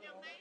Yeah, man's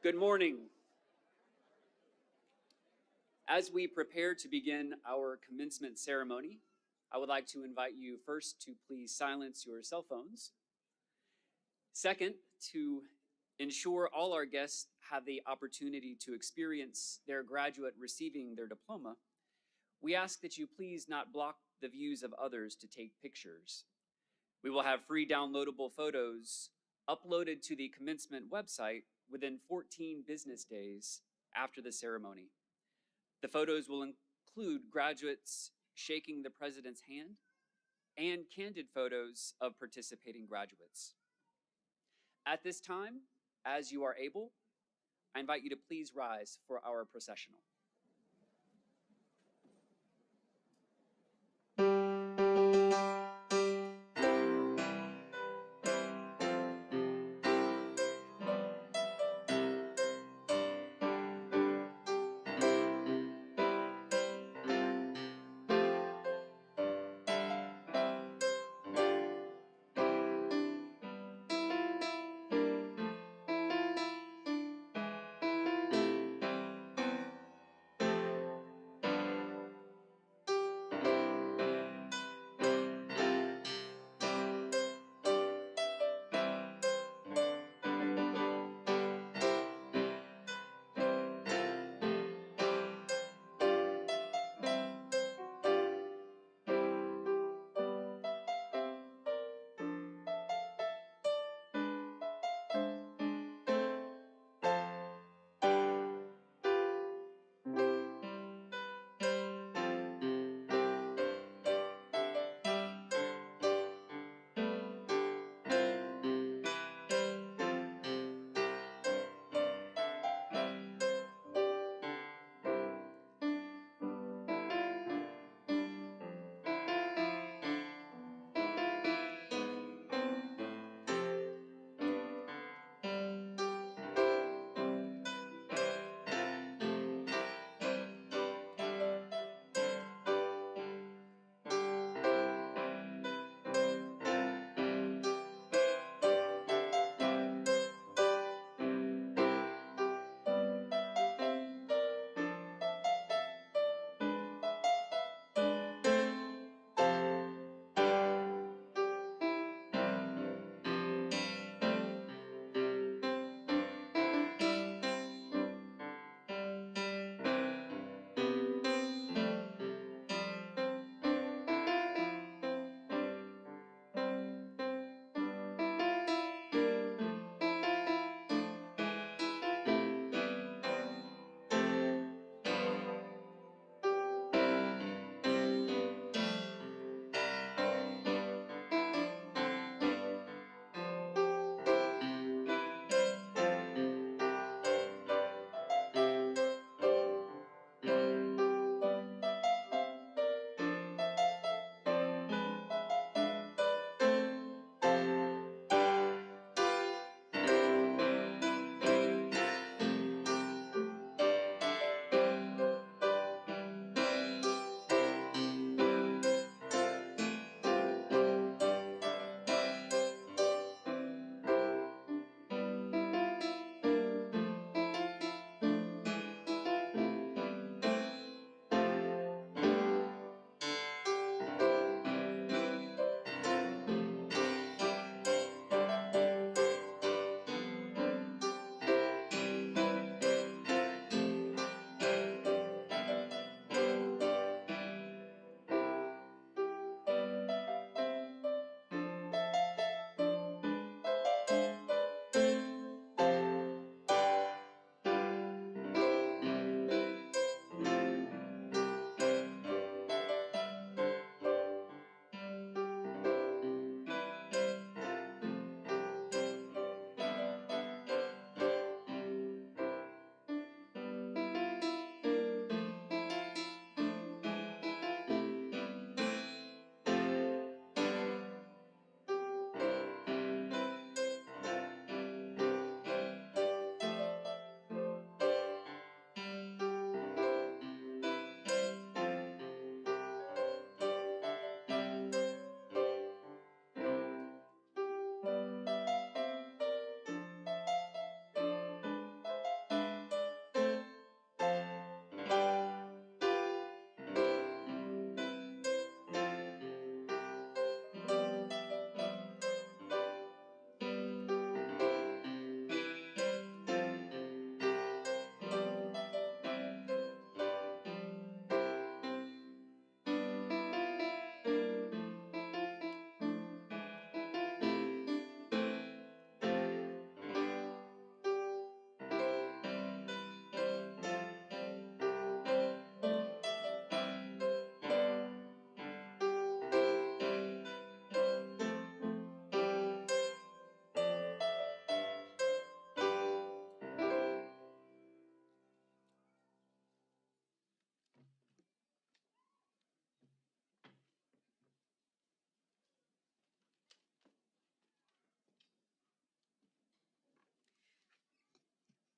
Good morning. As we prepare to begin our commencement ceremony, I would like to invite you first to please silence your cell phones. Second, to ensure all our guests have the opportunity to experience their graduate receiving their diploma, we ask that you please not block the views of others to take pictures. We will have free downloadable photos uploaded to the commencement website within 14 business days after the ceremony. The photos will include graduates shaking the president's hand and candid photos of participating graduates. At this time, as you are able, I invite you to please rise for our processional.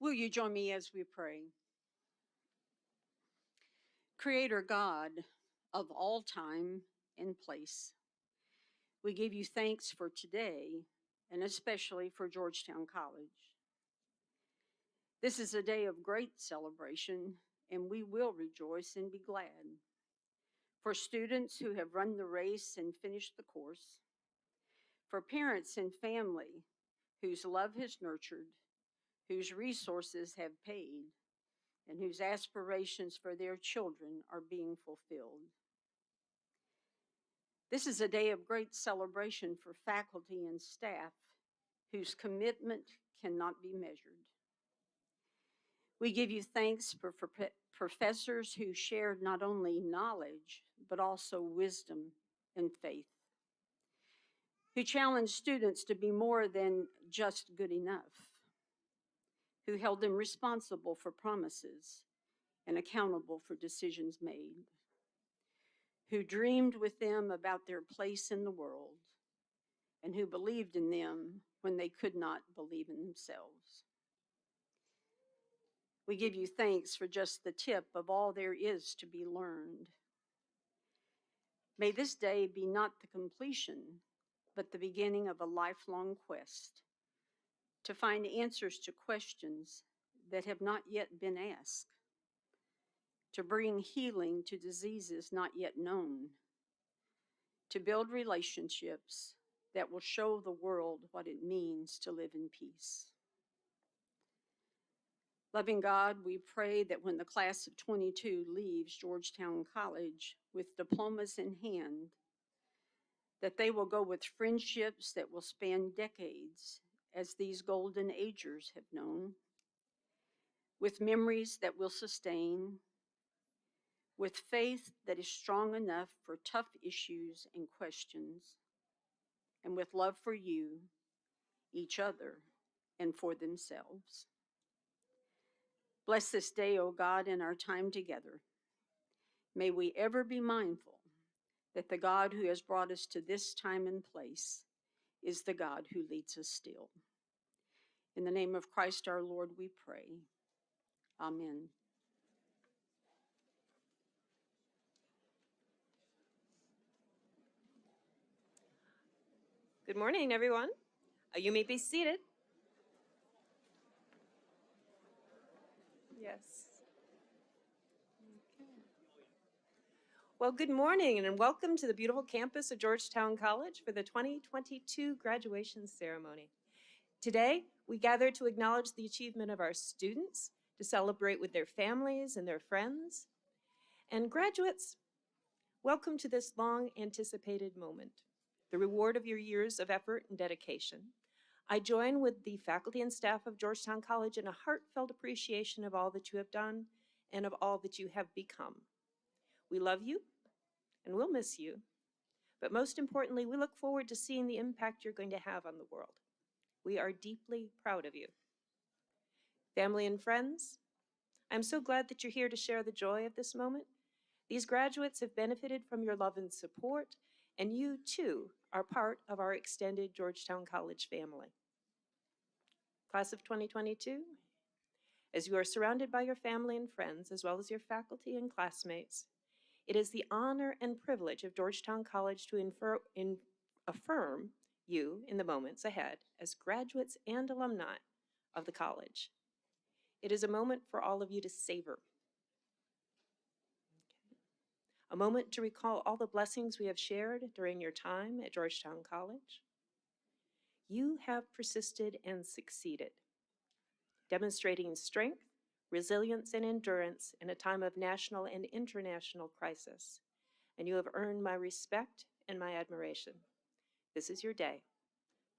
Will you join me as we pray? Creator God of all time and place, we give you thanks for today and especially for Georgetown College. This is a day of great celebration, and we will rejoice and be glad. For students who have run the race and finished the course, for parents and family whose love has nurtured, whose resources have paid, and whose aspirations for their children are being fulfilled. This is a day of great celebration for faculty and staff whose commitment cannot be measured. We give you thanks for professors who shared not only knowledge, but also wisdom and faith, who challenged students to be more than just good enough, who held them responsible for promises and accountable for decisions made, who dreamed with them about their place in the world, and who believed in them when they could not believe in themselves. We give you thanks for just the tip of all there is to be learned. May this day be not the completion, but the beginning of a lifelong quest to find answers to questions that have not yet been asked, to bring healing to diseases not yet known, to build relationships that will show the world what it means to live in peace. Loving God, we pray that when the class of 22 leaves Georgetown College with diplomas in hand, that they will go with friendships that will span decades, as these golden agers have known, with memories that will sustain, with faith that is strong enough for tough issues and questions, and with love for you, each other, and for themselves. Bless this day, O God, and our time together. May we ever be mindful that the God who has brought us to this time and place is the God who leads us still. In the name of Christ our Lord, we pray. Amen. Good morning, everyone. You may be seated. Yes. Okay. Well, good morning and welcome to the beautiful campus of Georgetown College for the 2022 graduation ceremony. Today, we gather to acknowledge the achievement of our students, to celebrate with their families and their friends. And graduates, welcome to this long-anticipated moment, the reward of your years of effort and dedication. I join with the faculty and staff of Georgetown College in a heartfelt appreciation of all that you have done and of all that you have become. We love you and we'll miss you, but most importantly, we look forward to seeing the impact you're going to have on the world. We are deeply proud of you. Family and friends, I'm so glad that you're here to share the joy of this moment. These graduates have benefited from your love and support, and you too are part of our extended Georgetown College family. Class of 2022, as you are surrounded by your family and friends, as well as your faculty and classmates, it is the honor and privilege of Georgetown College to affirm you in the moments ahead as graduates and alumni of the college. It is a moment for all of you to savor. A moment to recall all the blessings we have shared during your time at Georgetown College. You have persisted and succeeded, demonstrating strength, resilience, and endurance in a time of national and international crisis, and you have earned my respect and my admiration. This is your day.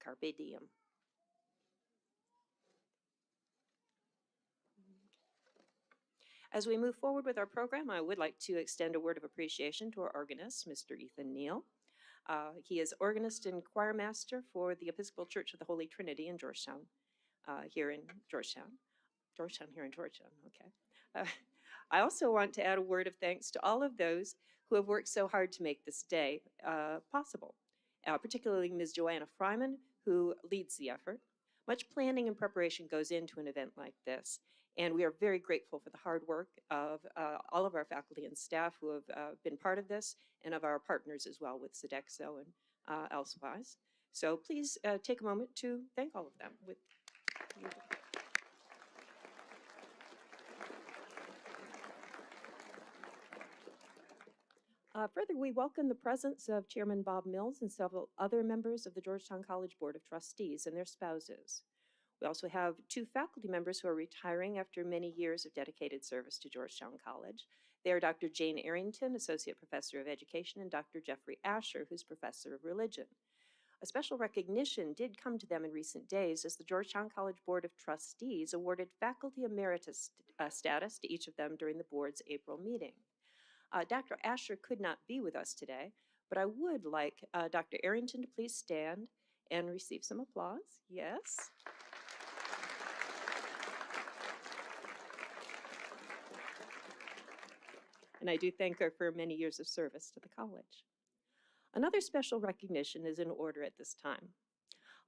Carpe diem. As we move forward with our program, I would like to extend a word of appreciation to our organist, Mr. Ethan Neal. He is organist and choir master for the Episcopal Church of the Holy Trinity in Georgetown, here in Georgetown. Okay. I also want to add a word of thanks to all of those who have worked so hard to make this day possible, particularly Ms. Joanna Fryman, who leads the effort, Much planning and preparation goes into an event like this, and we are very grateful for the hard work of all of our faculty and staff who have been part of this, and of our partners as well with Sodexo and elsewise. So please take a moment to thank all of them. Further, we welcome the presence of Chairman Bob Mills and several other members of the Georgetown College Board of Trustees and their spouses. We also have 2 faculty members who are retiring after many years of dedicated service to Georgetown College. They are Dr. Jane Arrington, Associate Professor of Education, and Dr. Jeffrey Asher, who's Professor of Religion. A special recognition did come to them in recent days as the Georgetown College Board of Trustees awarded Faculty Emeritus status to each of them during the board's April meeting. Dr. Asher could not be with us today, but I would like Dr. Arrington to please stand and receive some applause. Yes. And I do thank her for many years of service to the college. Another special recognition is in order at this time.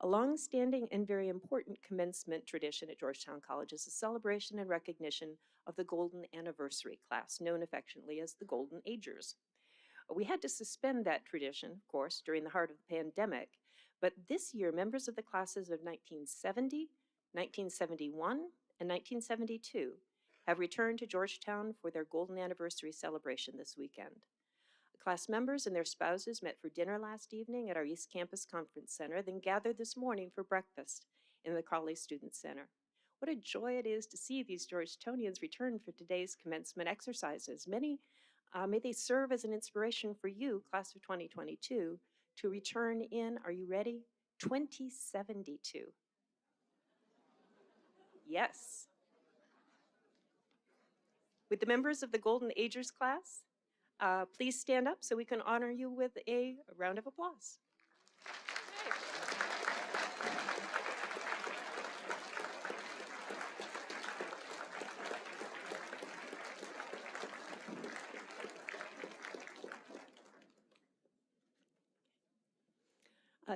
A long-standing and very important commencement tradition at Georgetown College is the celebration and recognition of the Golden Anniversary class, known affectionately as the Golden Agers. We had to suspend that tradition, of course, during the heart of the pandemic, but this year, members of the classes of 1970, 1971, and 1972 have returned to Georgetown for their Golden Anniversary celebration this weekend. Class members and their spouses met for dinner last evening at our East Campus Conference Center, then gathered this morning for breakfast in the Crawley Student Center. What a joy it is to see these Georgetonians return for today's commencement exercises. May they serve as an inspiration for you, class of 2022, to return in, are you ready? 2072. Yes. With the members of the Golden Agers class, please stand up so we can honor you with a round of applause.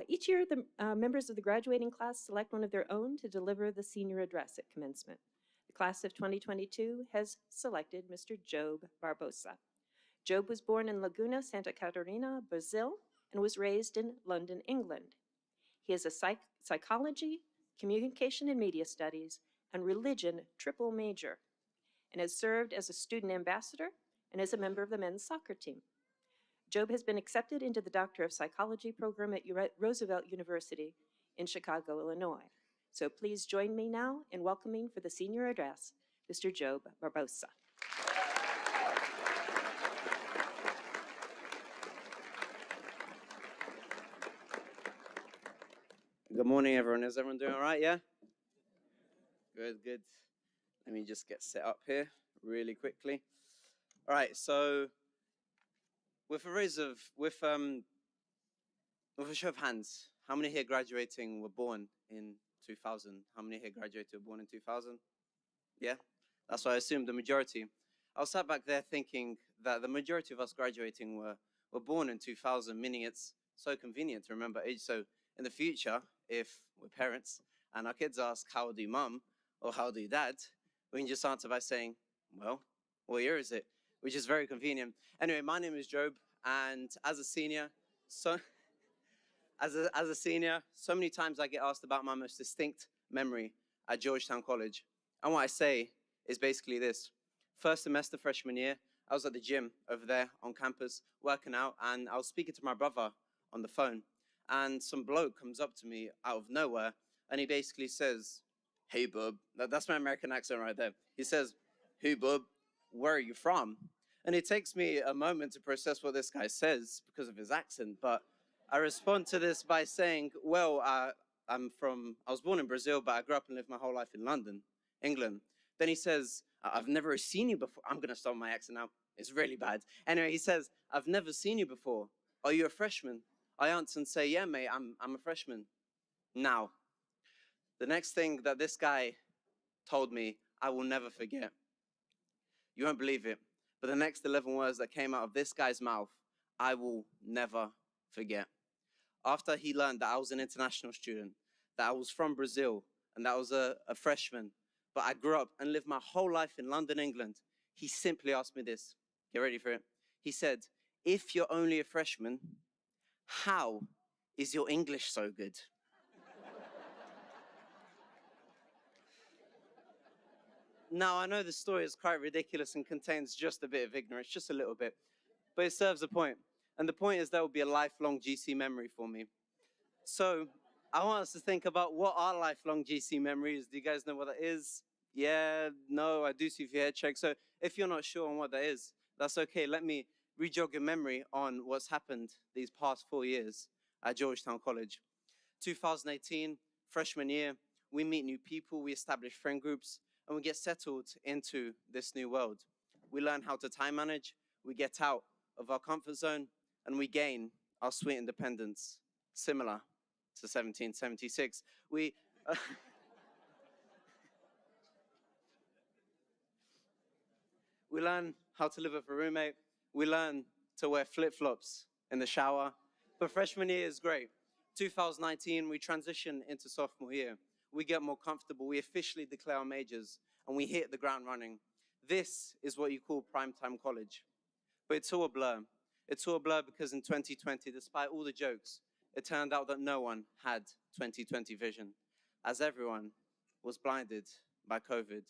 Each year, the members of the graduating class select one of their own to deliver the senior address at commencement. The class of 2022 has selected Mr. Job Barbosa. Job was born in Laguna, Santa Catarina, Brazil, and was raised in London, England. He is a psychology, communication and media studies, and religion triple major, and has served as a student ambassador and as a member of the men's soccer team. Job has been accepted into the Doctor of Psychology program at Roosevelt University in Chicago, Illinois. So please join me now in welcoming for the senior address, Mr. Job Barbosa. Good morning, everyone. Is everyone doing all right, yeah? Good, good. Let me just get set up here really quickly. All right, so with a show of hands, how many here graduating were born in 2000? How many here graduated were born in 2000? Yeah, that's what I assumed, the majority. I was sat back there thinking that the majority of us graduating were born in 2000, meaning it's so convenient to remember age. So in the future, if we're parents and our kids ask, how old are you, mum, or how old are you, dad, we can just answer by saying, well, what year is it? Which is very convenient. Anyway, my name is Job, and as a senior, so many times I get asked about my most distinct memory at Georgetown College. And what I say is basically this. First semester freshman year, I was at the gym over there on campus working out, and I was speaking to my brother on the phone. And some bloke comes up to me out of nowhere, and he basically says, hey, bub. That's my American accent right there. He says, hey, bub, where are you from? And it takes me a moment to process what this guy says because of his accent, but I respond to this by saying, well, I was born in Brazil, but I grew up and lived my whole life in London, England. Then he says, I've never seen you before. I'm going to stop my accent now. It's really bad. Anyway, he says, I've never seen you before. Are you a freshman? I answer and say, yeah, mate, I'm a freshman. Now, the next thing that this guy told me, I will never forget. You won't believe it, but the next 11 words that came out of this guy's mouth, I will never forget. After he learned that I was an international student, that I was from Brazil and that I was a freshman, but I grew up and lived my whole life in London, England, he simply asked me this. Get ready for it. He said, if you're only a freshman, how is your English so good? Now, I know the story is quite ridiculous and contains just a bit of ignorance, just a little bit, but it serves a point. And the point is that will be a lifelong GC memory for me. So I want us to think about what our lifelong GC memory is. Do you guys know what that is? Yeah, no, I do see if your head check. So if you're not sure on what that is, that's okay. Let me re-jog your memory on what's happened these past 4 years at Georgetown College. 2018, freshman year, we meet new people, we establish friend groups, and we get settled into this new world. We learn how to time manage, we get out of our comfort zone, and we gain our sweet independence, similar to 1776. We learn how to live with a roommate, we learn to wear flip-flops in the shower, but freshman year is great. 2019, we transition into sophomore year. We get more comfortable, we officially declare our majors, and we hit the ground running. This is what you call primetime college. But it's all a blur. It's all a blur because in 2020, despite all the jokes, it turned out that no one had 2020 vision, as everyone was blinded by COVID.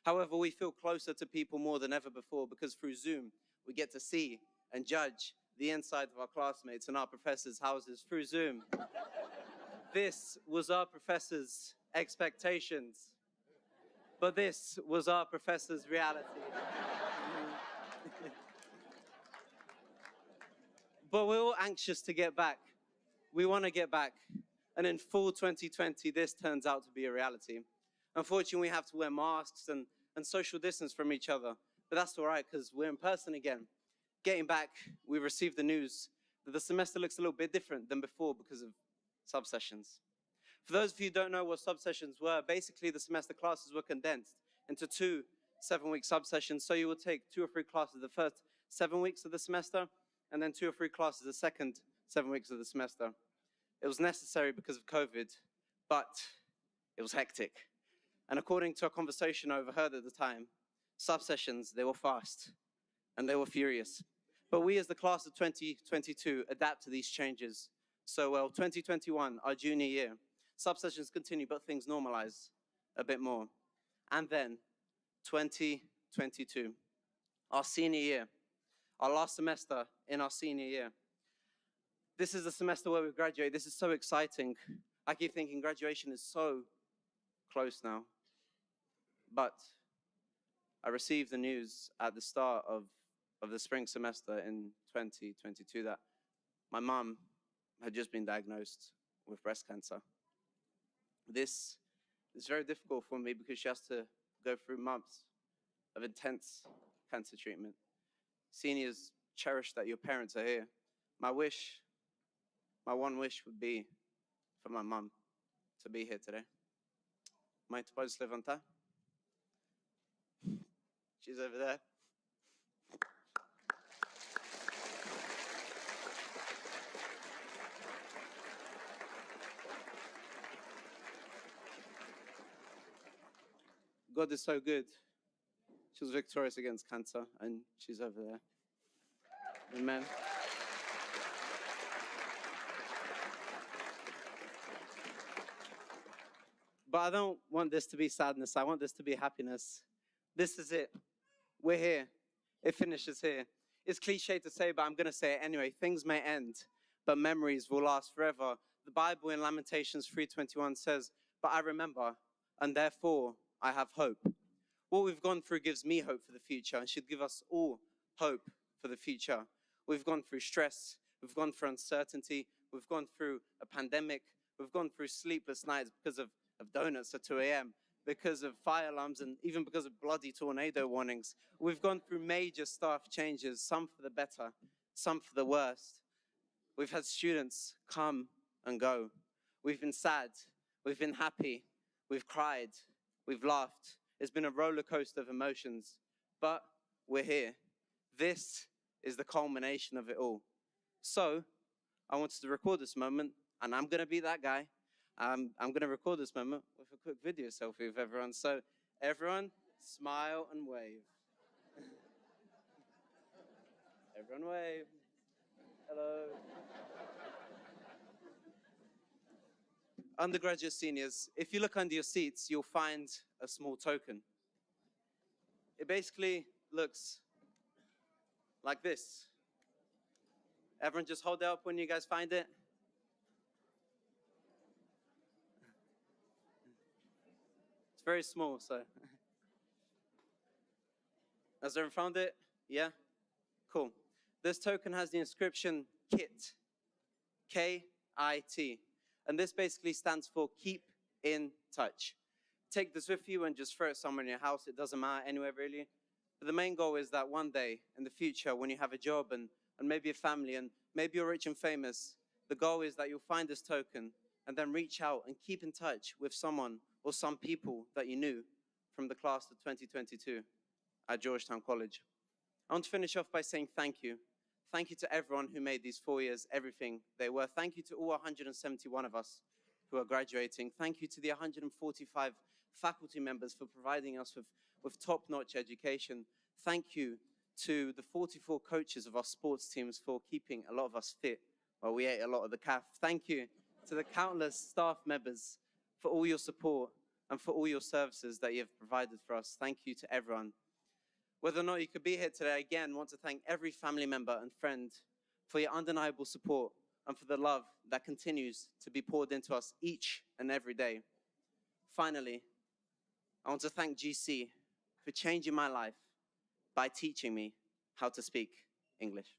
However, we feel closer to people more than ever before because through Zoom, we get to see and judge the inside of our classmates and our professors' houses through Zoom. This was our professors' expectations, but this was our professors' reality. But we're all anxious to get back. We want to get back. And in full 2020, this turns out to be a reality. Unfortunately, we have to wear masks and social distance from each other, but that's all right because we're in person again. Getting back, we received the news that the semester looks a little bit different than before because of subsessions. For those of you who don't know what subsessions were, basically the semester classes were condensed into 2 7-week subsessions. So you will take 2 or 3 classes the first 7 weeks of the semester, and then 2 or 3 classes the second 7 weeks of the semester. It was necessary because of COVID, but it was hectic. And according to a conversation I overheard at the time, subsessions, they were fast and they were furious. But we as the class of 2022 adapt to these changes. So, 2021, our junior year, subsessions continue, but things normalize a bit more. And then 2022, our senior year, our last semester in our senior year. This is the semester where we graduate. This is so exciting. I keep thinking graduation is so close now. But I received the news at the start of the spring semester in 2022 that my mom had just been diagnosed with breast cancer. This is very difficult for me because she has to go through months of intense cancer treatment. Seniors, cherish that your parents are here. My one wish would be for my mom to be here today. Mãe, tu podes levantar? She's over there. God is so good. She was victorious against cancer, and she's over there. Amen. But I don't want this to be sadness. I want this to be happiness. This is it. We're here. It finishes here. It's cliche to say, but I'm going to say it anyway. Things may end, but memories will last forever. The Bible in Lamentations 3:21 says, "But I remember, and therefore I have hope." What we've gone through gives me hope for the future and should give us all hope for the future. We've gone through stress. We've gone through uncertainty. We've gone through a pandemic. We've gone through sleepless nights because of donuts at 2 a.m., because of fire alarms, and even because of bloody tornado warnings. We've gone through major staff changes, some for the better, some for the worst. We've had students come and go. We've been sad. We've been happy. We've cried. We've laughed. It's been a roller coaster of emotions, but we're here. This is the culmination of it all. So I wanted to record this moment, and I'm going to be that guy. I'm going to record this moment with a quick video selfie of everyone. So everyone, smile and wave. Everyone wave. Hello. Undergraduate seniors, if you look under your seats, you'll find a small token. It basically looks like this. Everyone just hold it up when you guys find it. It's very small, so. Has everyone found it? Yeah? Cool. This token has the inscription KIT, K-I-T. And this basically stands for keep in touch. Take this with you and just throw it somewhere in your house. It doesn't matter, anywhere really. But the main goal is that one day in the future, when you have a job and maybe a family and maybe you're rich and famous, the goal is that you'll find this token and then reach out and keep in touch with someone or some people that you knew from the class of 2022 at Georgetown College. I want to finish off by saying thank you. Thank you to everyone who made these 4 years everything they were. Thank you to all 171 of us who are graduating. Thank you to the 145 faculty members for providing us with top-notch education. Thank you to the 44 coaches of our sports teams for keeping a lot of us fit while we ate a lot of the calf. Thank you to the countless staff members for all your support and for all your services that you have provided for us. Thank you to everyone. Whether or not you could be here today, again, I want to thank every family member and friend for your undeniable support and for the love that continues to be poured into us each and every day. Finally, I want to thank GC for changing my life by teaching me how to speak English.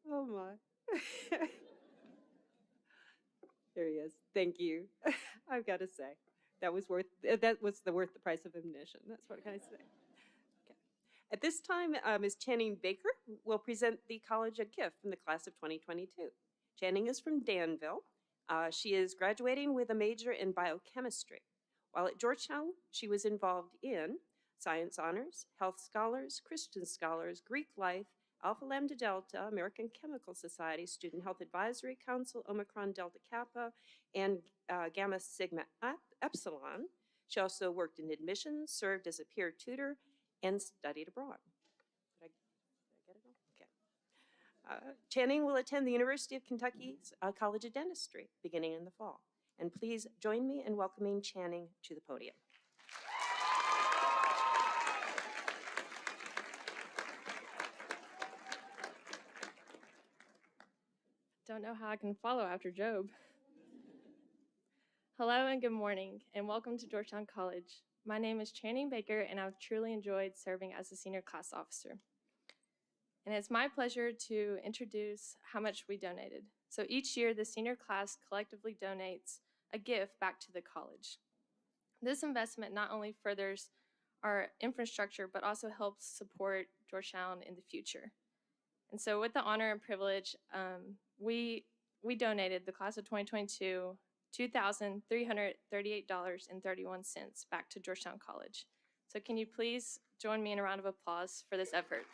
Oh my. There he is. Thank you. I've got to say, that was worth the price of admission. That's what I gotta say. Okay. At this time, Ms. Channing Baker will present the college a gift from the class of 2022. Channing is from Danville. She is graduating with a major in biochemistry. While at Georgetown, she was involved in science honors, health scholars, Christian scholars, Greek life, Alpha Lambda Delta, American Chemical Society, Student Health Advisory Council, Omicron Delta Kappa, and Gamma Sigma Epsilon. She also worked in admissions, served as a peer tutor, and studied abroad. Did I get it all? Okay. Channing will attend the University of Kentucky's College of Dentistry beginning in the fall. And please join me in welcoming Channing to the podium. Don't know how I can follow after Job. Hello and good morning, and welcome to Georgetown College. My name is Channing Baker, and I've truly enjoyed serving as a senior class officer. And it's my pleasure to introduce how much we donated. So each year, the senior class collectively donates a gift back to the college. This investment not only furthers our infrastructure, but also helps support Georgetown in the future. And so with the honor and privilege, we donated, the class of 2022, $2,338.31 back to Georgetown College. So can you please join me in a round of applause for this effort?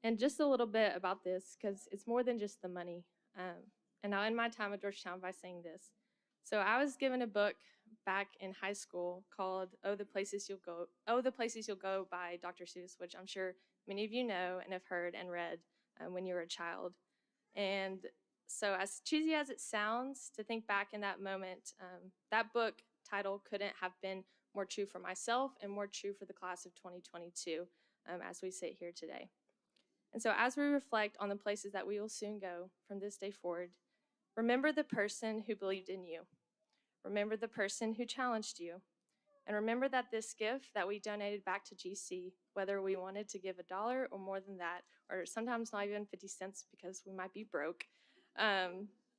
And just a little bit about this, because it's more than just the money. And I'll end my time at Georgetown by saying this. So I was given a book back in high school called Oh, the Places You'll Go by Dr. Seuss, which I'm sure many of you know and have heard and read when you were a child. And so as cheesy as it sounds to think back in that moment, that book title couldn't have been more true for myself and more true for the class of 2022 as we sit here today. And so as we reflect on the places that we will soon go from this day forward, remember the person who believed in you. Remember the person who challenged you. And remember that this gift that we donated back to GC, whether we wanted to give $1 or more than that, or sometimes not even 50 cents because we might be broke,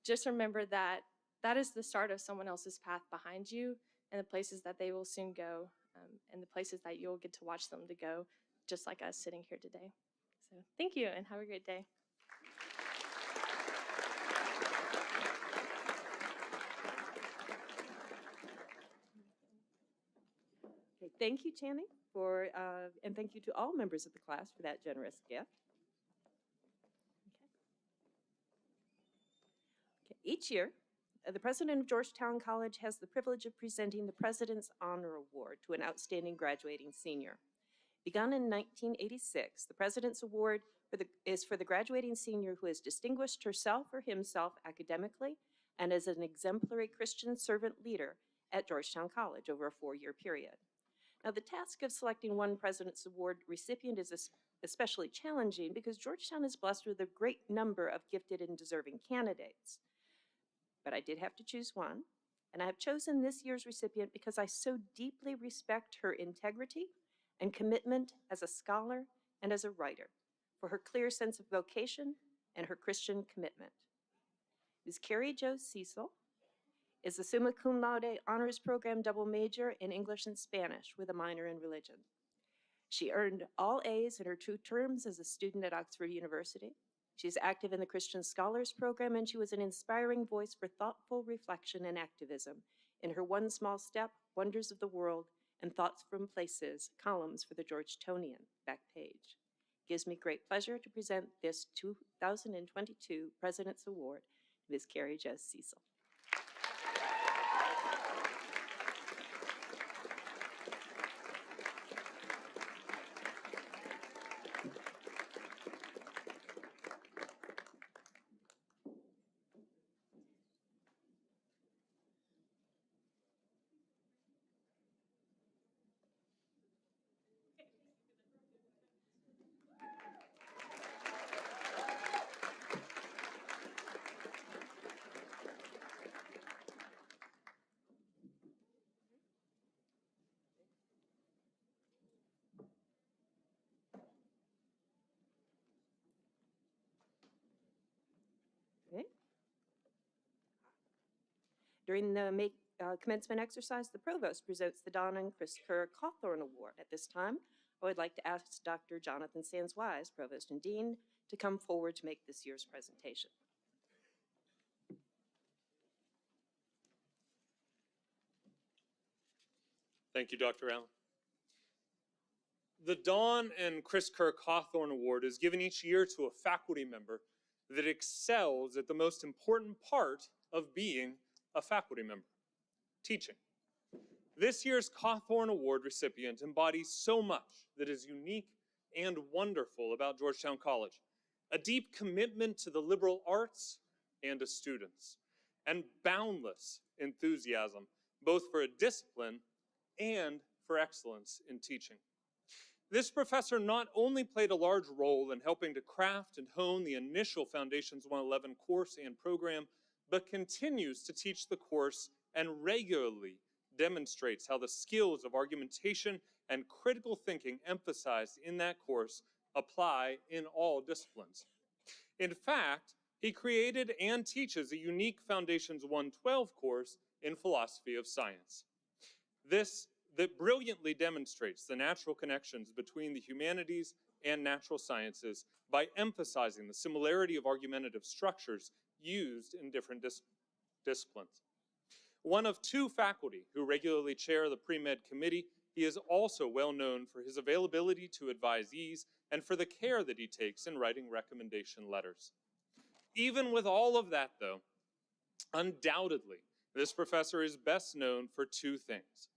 just remember that that is the start of someone else's path behind you and the places that they will soon go and the places that you'll get to watch them to go just like us sitting here today. So thank you and have a great day. Okay, thank you, Channing, and thank you to all members of the class for that generous gift. Okay, each year, the president of Georgetown College has the privilege of presenting the President's Honor Award to an outstanding graduating senior. Begun in 1986, the President's Award is for the graduating senior who has distinguished herself or himself academically and as an exemplary Christian servant leader at Georgetown College over a 4-year period. Now, the task of selecting one President's Award recipient is especially challenging because Georgetown is blessed with a great number of gifted and deserving candidates. But I did have to choose one, and I have chosen this year's recipient because I so deeply respect her integrity and commitment as a scholar and as a writer, for her clear sense of vocation and her Christian commitment. Ms. Carrie Jo Cecil is the summa cum laude honors program double major in English and Spanish with a minor in religion. She earned all A's in her 2 terms as a student at Oxford University. She's active in the Christian Scholars Program, and she was an inspiring voice for thoughtful reflection and activism in her One Small Step, Wonders of the World, and Thoughts from Places columns for the Georgetonian back page. It gives me great pleasure to present this 2022 President's Award to Ms. Carrie Jo Cecil. Okay. During the commencement exercise, the provost presents the Don and Chris Kerr Cawthorn Award. At this time, I would like to ask Dr. Jonathan Sands-Wise, Provost and Dean, to come forward to make this year's presentation. Thank you, Dr. Allen. The Don and Chris Kerr Cawthorn Award is given each year to a faculty member that excels at the most important part of being a faculty member, teaching. This year's Cawthorn Award recipient embodies so much that is unique and wonderful about Georgetown College: a deep commitment to the liberal arts and to students, and boundless enthusiasm, both for a discipline and for excellence in teaching. This professor not only played a large role in helping to craft and hone the initial Foundations 111 course and program, but continues to teach the course and regularly demonstrates how the skills of argumentation and critical thinking emphasized in that course apply in all disciplines. In fact, he created and teaches a unique Foundations 112 course in philosophy of science. That brilliantly demonstrates the natural connections between the humanities and natural sciences by emphasizing the similarity of argumentative structures used in different disciplines. One of 2 faculty who regularly chair the pre-med committee, he is also well known for his availability to advisees and for the care that he takes in writing recommendation letters. Even with all of that, though, undoubtedly, this professor is best known for 2 things.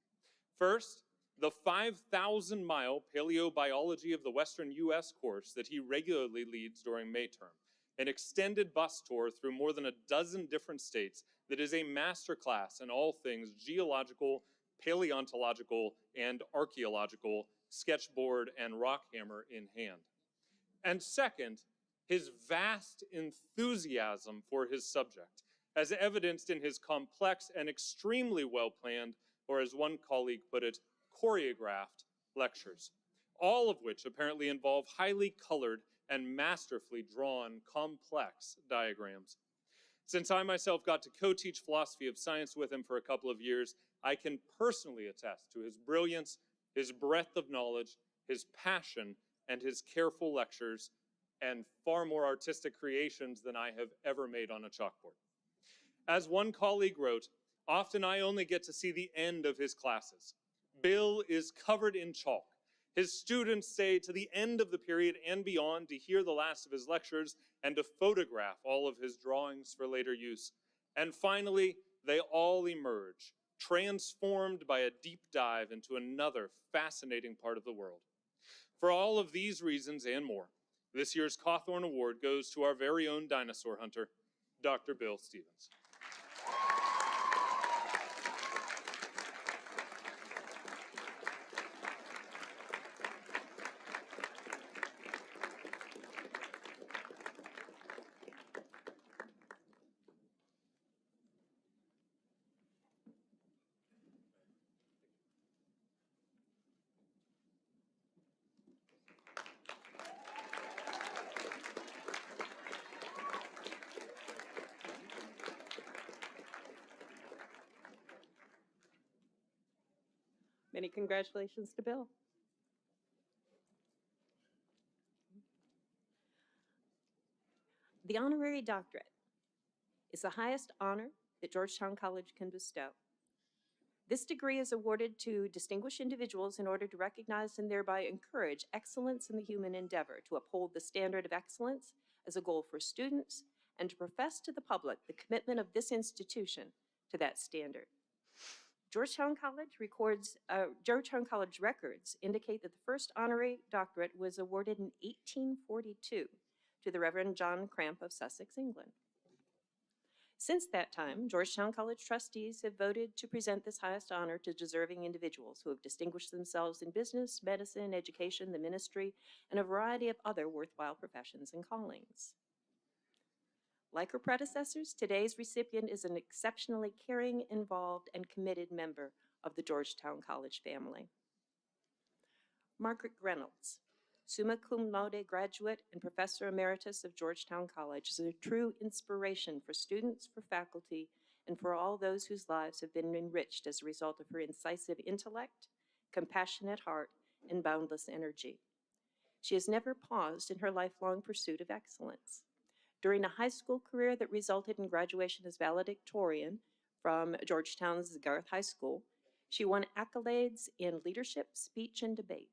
First, the 5,000-mile Paleobiology of the Western U.S. course that he regularly leads during May term, an extended bus tour through more than a dozen different states that is a masterclass in all things geological, paleontological, and archaeological, sketchboard and rock hammer in hand. And second, his vast enthusiasm for his subject, as evidenced in his complex and extremely well-planned, or as one colleague put it, choreographed lectures, all of which apparently involve highly colored and masterfully drawn complex diagrams. Since I myself got to co-teach philosophy of science with him for a couple of years, I can personally attest to his brilliance, his breadth of knowledge, his passion, and his careful lectures, and far more artistic creations than I have ever made on a chalkboard. As one colleague wrote, "Often I only get to see the end of his classes. Bill is covered in chalk. His students stay to the end of the period and beyond to hear the last of his lectures and to photograph all of his drawings for later use. And finally, they all emerge, transformed by a deep dive into another fascinating part of the world." For all of these reasons and more, this year's Cawthorn Award goes to our very own dinosaur hunter, Dr. Bill Stevens. Many congratulations to Bill. The honorary doctorate is the highest honor that Georgetown College can bestow. This degree is awarded to distinguished individuals in order to recognize and thereby encourage excellence in the human endeavor, to uphold the standard of excellence as a goal for students, and to profess to the public the commitment of this institution to that standard. Georgetown College records indicate that the first honorary doctorate was awarded in 1842 to the Reverend John Cramp of Sussex, England. Since that time, Georgetown College trustees have voted to present this highest honor to deserving individuals who have distinguished themselves in business, medicine, education, the ministry, and a variety of other worthwhile professions and callings. Like her predecessors, today's recipient is an exceptionally caring, involved, and committed member of the Georgetown College family. Margaret Reynolds, summa cum laude graduate and professor emeritus of Georgetown College, is a true inspiration for students, for faculty, and for all those whose lives have been enriched as a result of her incisive intellect, compassionate heart, and boundless energy. She has never paused in her lifelong pursuit of excellence. During a high school career that resulted in graduation as valedictorian from Georgetown's Garth High School, she won accolades in leadership, speech, and debate.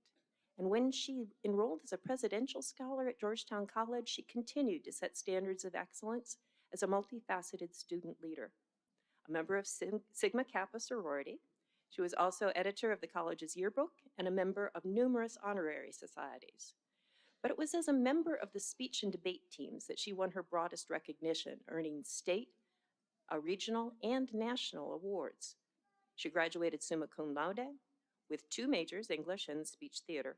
And when she enrolled as a presidential scholar at Georgetown College, she continued to set standards of excellence as a multifaceted student leader. A member of Sigma Kappa sorority, she was also editor of the college's yearbook and a member of numerous honorary societies. But it was as a member of the speech and debate teams that she won her broadest recognition, earning state, regional, and national awards. She graduated summa cum laude with 2 majors, English and speech theater,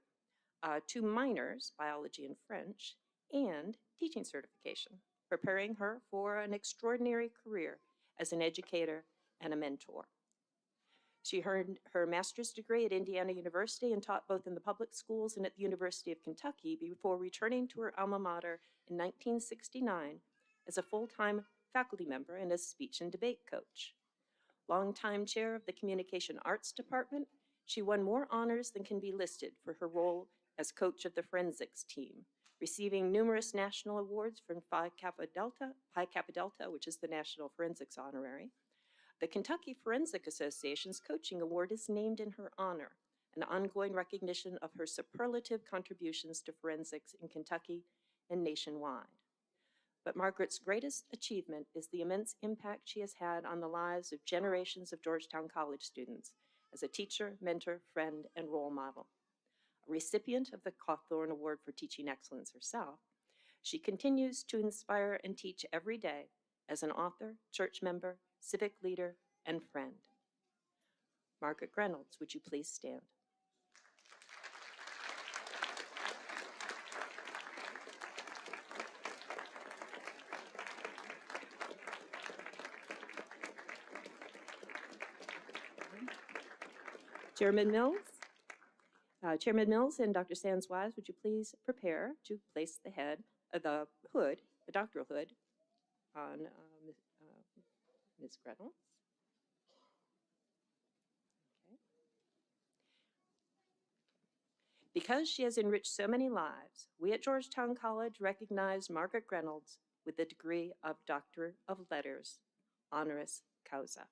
2 minors, biology and French, and teaching certification, preparing her for an extraordinary career as an educator and a mentor. She earned her master's degree at Indiana University and taught both in the public schools and at the University of Kentucky before returning to her alma mater in 1969 as a full-time faculty member and as speech and debate coach. Longtime chair of the Communication Arts Department, she won more honors than can be listed for her role as coach of the forensics team, receiving numerous national awards from Phi Kappa Delta, which is the National Forensics Honorary. The Kentucky Forensic Association's Coaching Award is named in her honor, an ongoing recognition of her superlative contributions to forensics in Kentucky and nationwide. But Margaret's greatest achievement is the immense impact she has had on the lives of generations of Georgetown College students as a teacher, mentor, friend, and role model. A recipient of the Cawthorn Award for Teaching Excellence herself, she continues to inspire and teach every day as an author, church member, civic leader, and friend. Margaret Reynolds, would you please stand? Chairman Mills and Dr. Sands-Wise, would you please prepare to place the doctoral hood on Ms. Reynolds? Okay. Because she has enriched so many lives, we at Georgetown College recognize Margaret Reynolds with the degree of Doctor of Letters, honoris causa.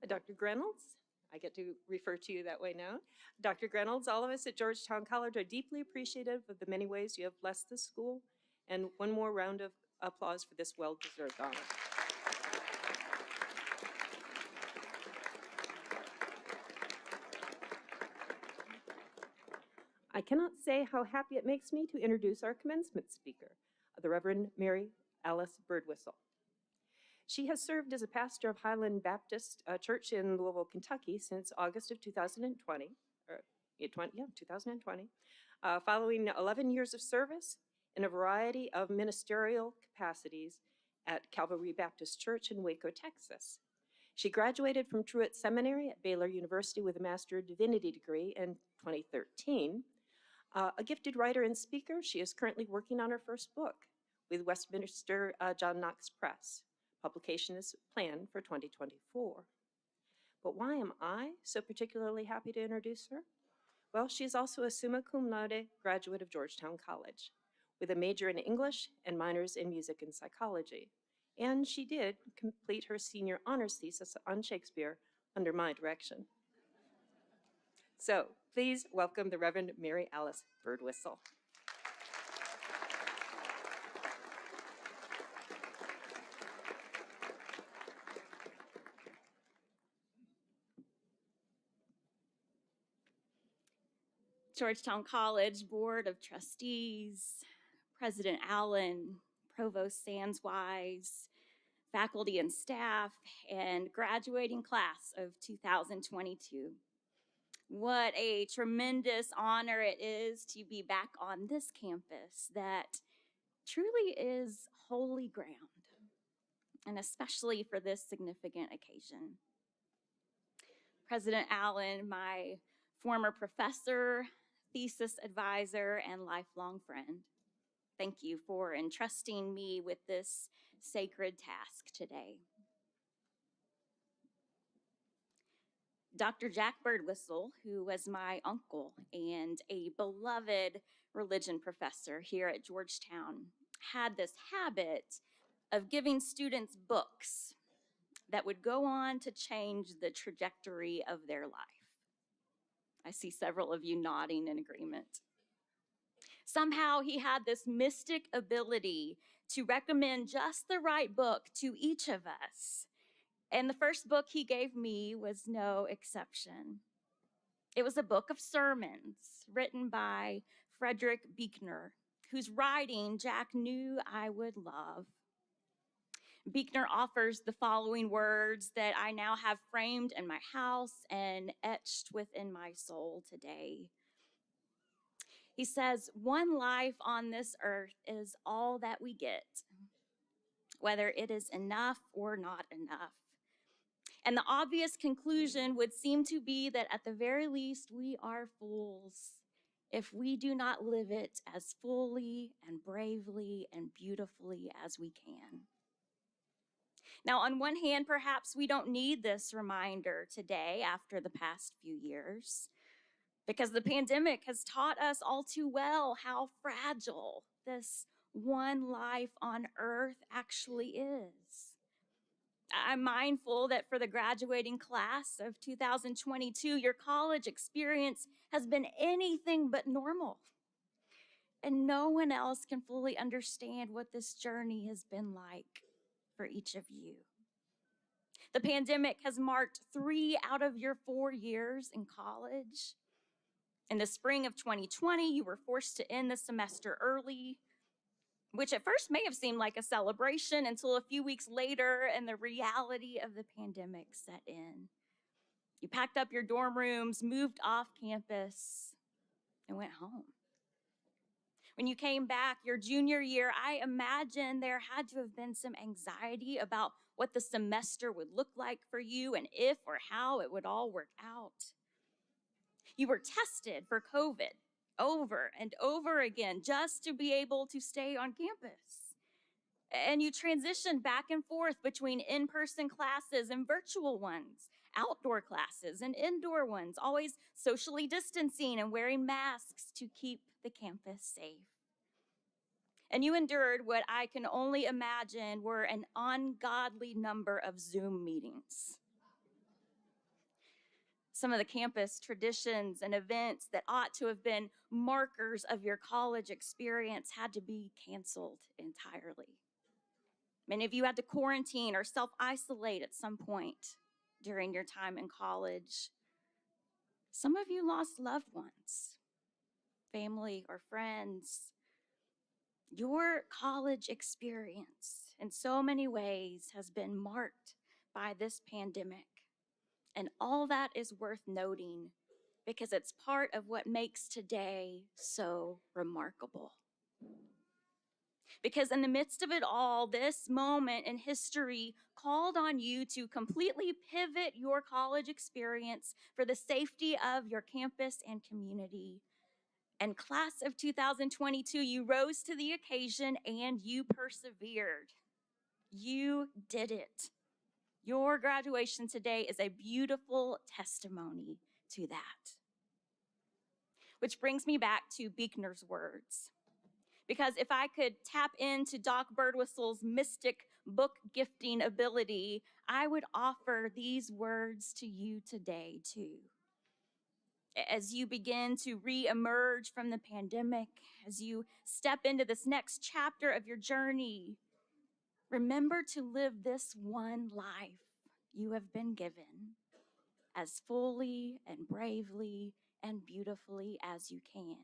Dr. Reynolds, I get to refer to you that way now. Dr. Reynolds, all of us at Georgetown College are deeply appreciative of the many ways you have blessed this school. And one more round of applause for this well-deserved honor. I cannot say how happy it makes me to introduce our commencement speaker, the Reverend Mary Alice Birdwhistle. She has served as a pastor of Highland Baptist Church in Louisville, Kentucky since August of 2020, following 11 years of service in a variety of ministerial capacities at Calvary Baptist Church in Waco, Texas. She graduated from Truett Seminary at Baylor University with a Master of Divinity degree in 2013. A gifted writer and speaker, she is currently working on her first book with Westminster John Knox Press. Publication is planned for 2024. But why am I so particularly happy to introduce her? Well, she is also a summa cum laude graduate of Georgetown College with a major in English and minors in music and psychology. And she did complete her senior honors thesis on Shakespeare under my direction. So please welcome the Reverend Mary Alice Birdwhistle. Georgetown College Board of Trustees, President Allen, Provost Sandswise, faculty and staff, and graduating class of 2022. What a tremendous honor it is to be back on this campus that truly is holy ground, and especially for this significant occasion. President Allen, my former professor, thesis advisor, and lifelong friend, thank you for entrusting me with this sacred task today. Dr. Jack Birdwhistle, who was my uncle and a beloved religion professor here at Georgetown, had this habit of giving students books that would go on to change the trajectory of their life. I see several of you nodding in agreement. Somehow he had this mystic ability to recommend just the right book to each of us. And the first book he gave me was no exception. It was a book of sermons written by Frederick Buechner, whose writing Jack knew I would love. Buechner offers the following words that I now have framed in my house and etched within my soul today. He says, "One life on this earth is all that we get, whether it is enough or not enough." And the obvious conclusion would seem to be that at the very least, we are fools if we do not live it as fully and bravely and beautifully as we can. Now, on one hand, perhaps we don't need this reminder today after the past few years, because the pandemic has taught us all too well how fragile this one life on earth actually is. I'm mindful that for the graduating class of 2022, your college experience has been anything but normal. And no one else can fully understand what this journey has been like for each of you. The pandemic has marked 3 out of your 4 years in college. In the spring of 2020, you were forced to end the semester early, which at first may have seemed like a celebration until a few weeks later and the reality of the pandemic set in. You packed up your dorm rooms, moved off campus, and went home. When you came back your junior year, I imagine there had to have been some anxiety about what the semester would look like for you and if or how it would all work out. You were tested for COVID over and over again just to be able to stay on campus. And you transitioned back and forth between in-person classes and virtual ones, outdoor classes and indoor ones, always socially distancing and wearing masks to keep the campus safe. And you endured what I can only imagine were an ungodly number of Zoom meetings. Some of the campus traditions and events that ought to have been markers of your college experience had to be canceled entirely. Many of you had to quarantine or self-isolate at some point during your time in college. Some of you lost loved ones, family or friends. Your college experience in so many ways has been marked by this pandemic. And all that is worth noting because it's part of what makes today so remarkable. Because in the midst of it all, this moment in history called on you to completely pivot your college experience for the safety of your campus and community. And class of 2022, you rose to the occasion and you persevered. You did it. Your graduation today is a beautiful testimony to that. Which brings me back to Buechner's words. Because if I could tap into Doc Birdwhistle's mystic book gifting ability, I would offer these words to you today too. As you begin to re-emerge from the pandemic, as you step into this next chapter of your journey, remember to live this one life you have been given as fully and bravely and beautifully as you can.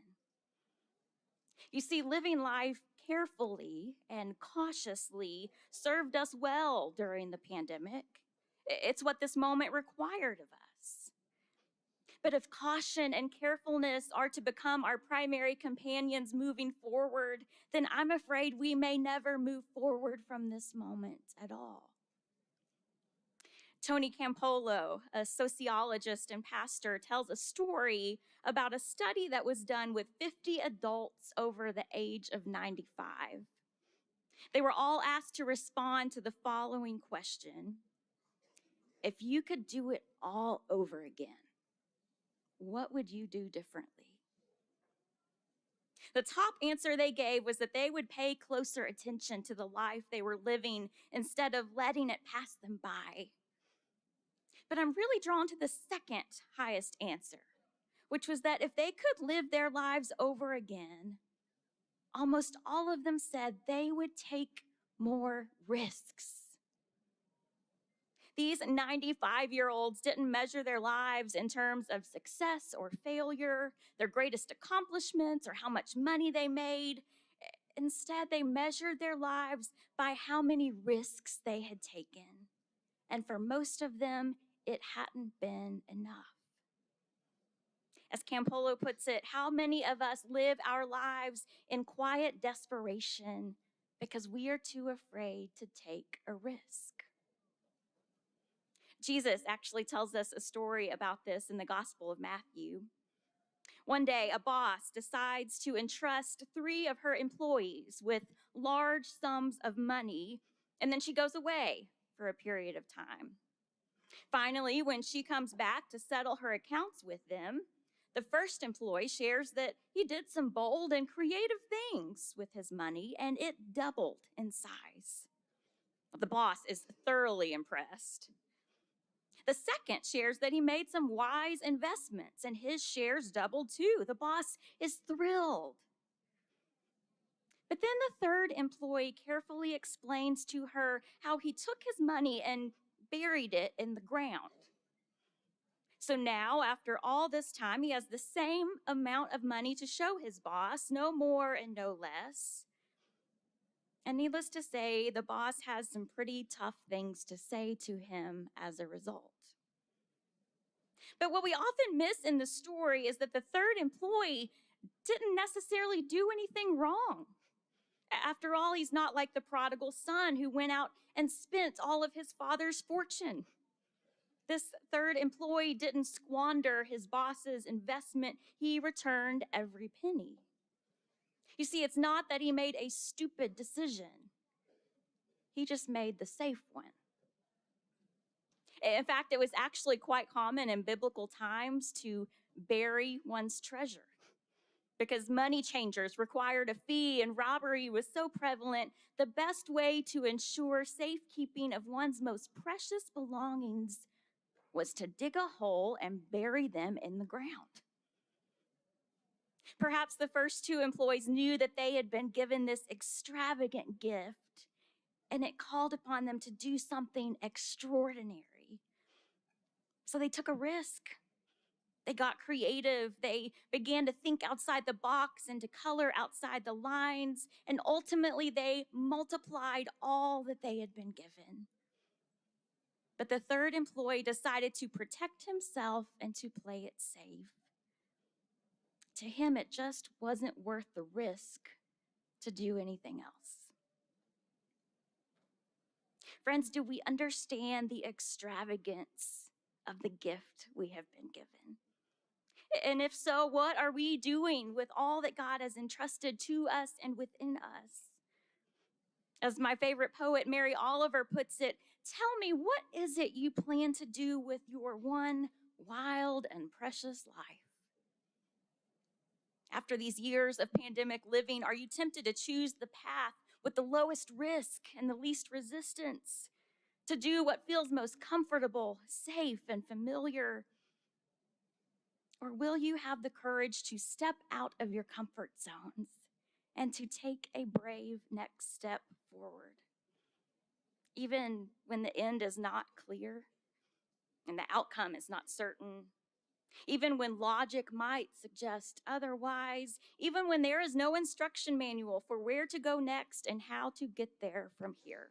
You see, living life carefully and cautiously served us well during the pandemic. It's what this moment required of us. But if caution and carefulness are to become our primary companions moving forward, then I'm afraid we may never move forward from this moment at all. Tony Campolo, a sociologist and pastor, tells a story about a study that was done with 50 adults over the age of 95. They were all asked to respond to the following question: if you could do it all over again, what would you do differently? The top answer they gave was that they would pay closer attention to the life they were living instead of letting it pass them by. But I'm really drawn to the second highest answer, which was that if they could live their lives over again, almost all of them said they would take more risks. These 95-year-olds didn't measure their lives in terms of success or failure, their greatest accomplishments, or how much money they made. Instead, they measured their lives by how many risks they had taken. And for most of them, it hadn't been enough. As Campolo puts it, how many of us live our lives in quiet desperation because we are too afraid to take a risk? Jesus actually tells us a story about this in the Gospel of Matthew. One day, a boss decides to entrust 3 of her employees with large sums of money, and then she goes away for a period of time. Finally, when she comes back to settle her accounts with them, the first employee shares that he did some bold and creative things with his money, and it doubled in size. The boss is thoroughly impressed. The second shares that he made some wise investments, and his shares doubled too. The boss is thrilled. But then the third employee carefully explains to her how he took his money and buried it in the ground. So now, after all this time, he has the same amount of money to show his boss, no more and no less. And needless to say, the boss has some pretty tough things to say to him as a result. But what we often miss in the story is that the third employee didn't necessarily do anything wrong. After all, he's not like the prodigal son who went out and spent all of his father's fortune. This third employee didn't squander his boss's investment. He returned every penny. You see, it's not that he made a stupid decision. He just made the safe one. In fact, it was actually quite common in biblical times to bury one's treasure because money changers required a fee and robbery was so prevalent. The best way to ensure safekeeping of one's most precious belongings was to dig a hole and bury them in the ground. Perhaps the first two employees knew that they had been given this extravagant gift, and it called upon them to do something extraordinary. So they took a risk. They got creative. They began to think outside the box and to color outside the lines, and ultimately they multiplied all that they had been given. But the third employee decided to protect himself and to play it safe. To him, it just wasn't worth the risk to do anything else. Friends, do we understand the extravagance of the gift we have been given? And if so, what are we doing with all that God has entrusted to us and within us? As my favorite poet, Mary Oliver, puts it, tell me, what is it you plan to do with your one wild and precious life? After these years of pandemic living, are you tempted to choose the path with the lowest risk and the least resistance? To do what feels most comfortable, safe, and familiar? Or will you have the courage to step out of your comfort zones and to take a brave next step forward? Even when the end is not clear and the outcome is not certain, even when logic might suggest otherwise, even when there is no instruction manual for where to go next and how to get there from here.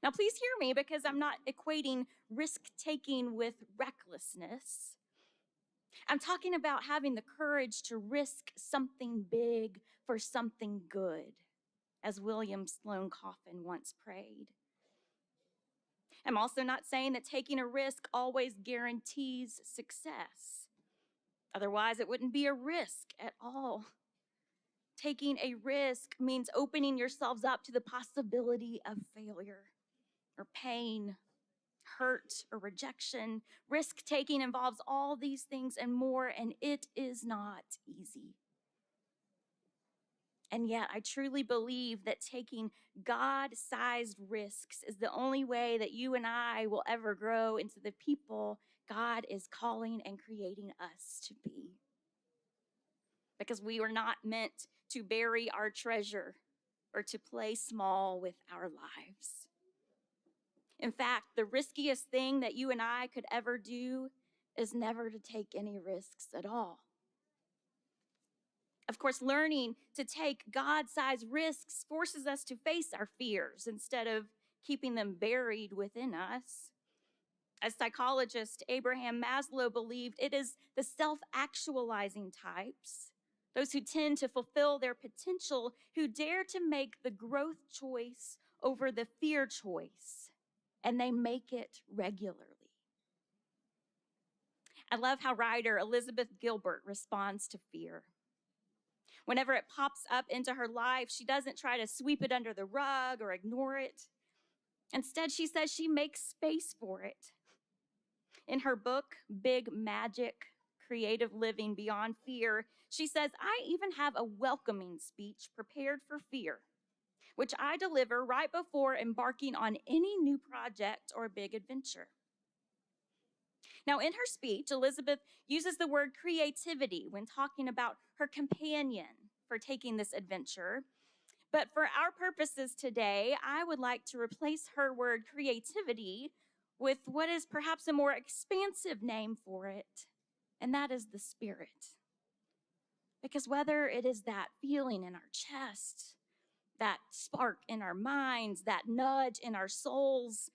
Now, please hear me, because I'm not equating risk-taking with recklessness. I'm talking about having the courage to risk something big for something good, as William Sloane Coffin once prayed. I'm also not saying that taking a risk always guarantees success. Otherwise, it wouldn't be a risk at all. Taking a risk means opening yourselves up to the possibility of failure or pain, hurt or rejection. Risk-taking involves all these things and more, and it is not easy. And yet, I truly believe that taking God-sized risks is the only way that you and I will ever grow into the people God is calling and creating us to be. Because we were not meant to bury our treasure or to play small with our lives. In fact, the riskiest thing that you and I could ever do is never to take any risks at all. Of course, learning to take God-sized risks forces us to face our fears instead of keeping them buried within us. As psychologist Abraham Maslow believed, it is the self-actualizing types, those who tend to fulfill their potential, who dare to make the growth choice over the fear choice, and they make it regularly. I love how writer Elizabeth Gilbert responds to fear. Whenever it pops up into her life, she doesn't try to sweep it under the rug or ignore it. Instead, she says she makes space for it. In her book, Big Magic, Creative Living Beyond Fear, she says, I even have a welcoming speech prepared for fear, which I deliver right before embarking on any new project or big adventure. Now, in her speech, Elizabeth uses the word creativity when talking about her companion for taking this adventure. But for our purposes today, I would like to replace her word creativity with what is perhaps a more expansive name for it, and that is the Spirit. Because whether it is that feeling in our chest, that spark in our minds, that nudge in our souls,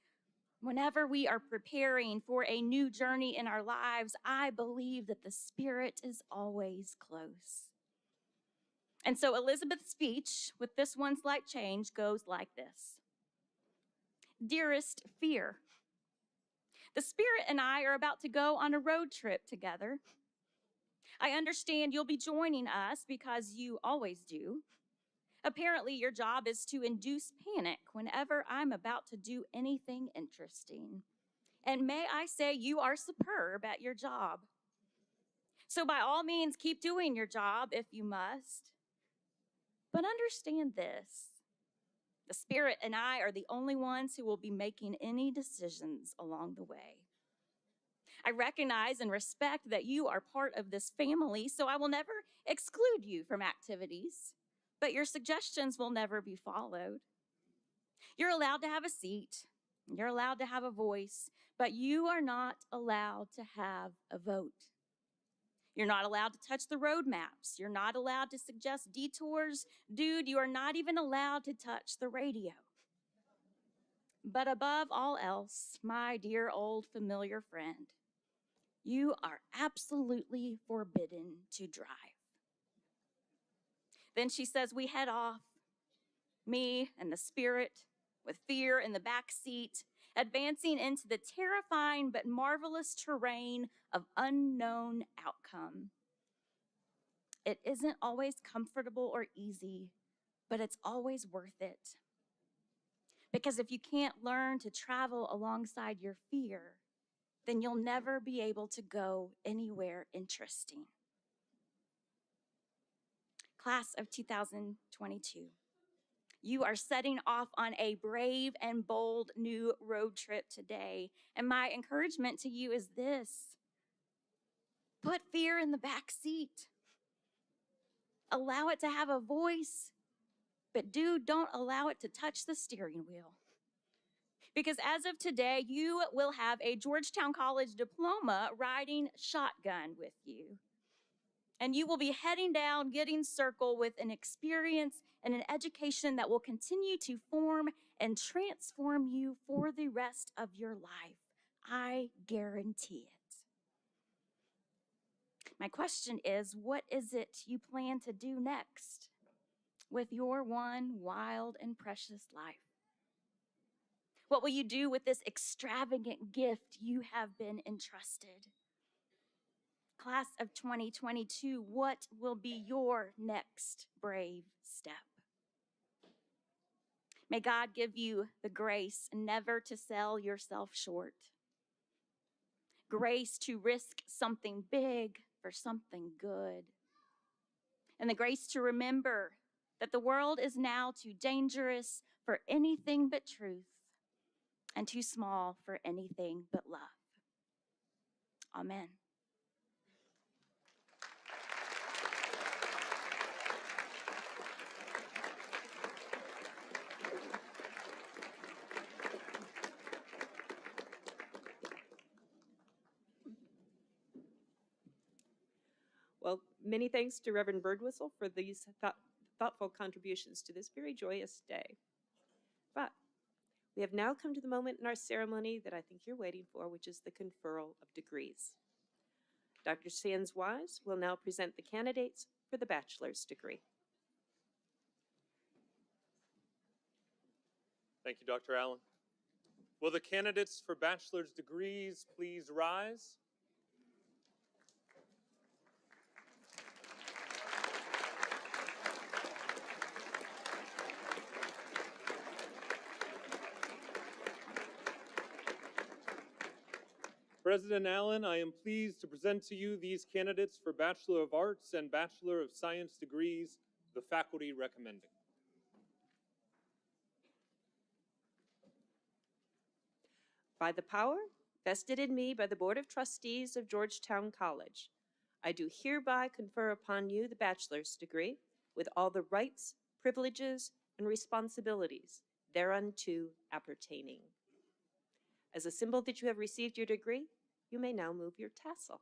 whenever we are preparing for a new journey in our lives, I believe that the Spirit is always close. And so Elizabeth's speech, with this one slight change, goes like this. Dearest Fear, the Spirit and I are about to go on a road trip together. I understand you'll be joining us because you always do. Apparently, your job is to induce panic whenever I'm about to do anything interesting. And may I say, you are superb at your job. So by all means, keep doing your job if you must. But understand this. The Spirit and I are the only ones who will be making any decisions along the way. I recognize and respect that you are part of this family, so I will never exclude you from activities, but your suggestions will never be followed. You're allowed to have a seat, you're allowed to have a voice, but you are not allowed to have a vote. You're not allowed to touch the road maps. You're not allowed to suggest detours. Dude, you are not even allowed to touch the radio. But above all else, my dear old familiar friend, you are absolutely forbidden to drive. Then she says we head off, me and the Spirit, with fear in the back seat, advancing into the terrifying but marvelous terrain of unknown outcome. It isn't always comfortable or easy, but it's always worth it. Because if you can't learn to travel alongside your fear, then you'll never be able to go anywhere interesting. Class of 2022. You are setting off on a brave and bold new road trip today. And my encouragement to you is this. Put fear in the back seat. Allow it to have a voice, but don't allow it to touch the steering wheel. Because as of today, you will have a Georgetown College diploma riding shotgun with you. And you will be heading down Giddings Circle with an experience and an education that will continue to form and transform you for the rest of your life. I guarantee it. My question is, what is it you plan to do next with your one wild and precious life? What will you do with this extravagant gift you have been entrusted? Class of 2022, what will be your next brave step? May God give you the grace never to sell yourself short. Grace to risk something big for something good. And the grace to remember that the world is now too dangerous for anything but truth and too small for anything but love. Amen. Well, many thanks to Reverend Birdwhistle for these thoughtful contributions to this very joyous day. But we have now come to the moment in our ceremony that I think you're waiting for, which is the conferral of degrees. Dr. Sands-Wise will now present the candidates for the bachelor's degree. Thank you, Dr. Allen. Will the candidates for bachelor's degrees please rise? President Allen, I am pleased to present to you these candidates for Bachelor of Arts and Bachelor of Science degrees, the faculty recommending. By the power vested in me by the Board of Trustees of Georgetown College, I do hereby confer upon you the bachelor's degree with all the rights, privileges, and responsibilities thereunto appertaining. As a symbol that you have received your degree, you may now move your tassel.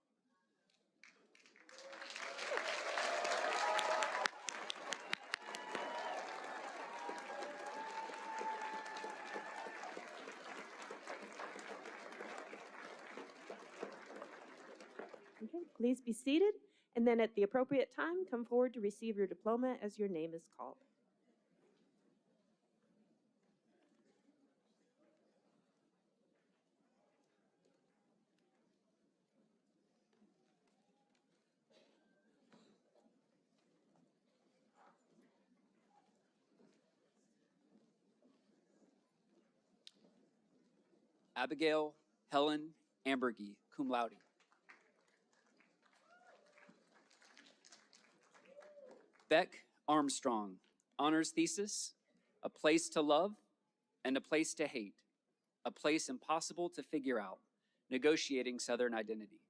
Okay, please be seated, and then at the appropriate time, come forward to receive your diploma as your name is called. Abigail Helen Ambergy, cum laude. Beck Armstrong, honors thesis, A Place to Love and a Place to Hate, a place impossible to figure out, negotiating Southern identity.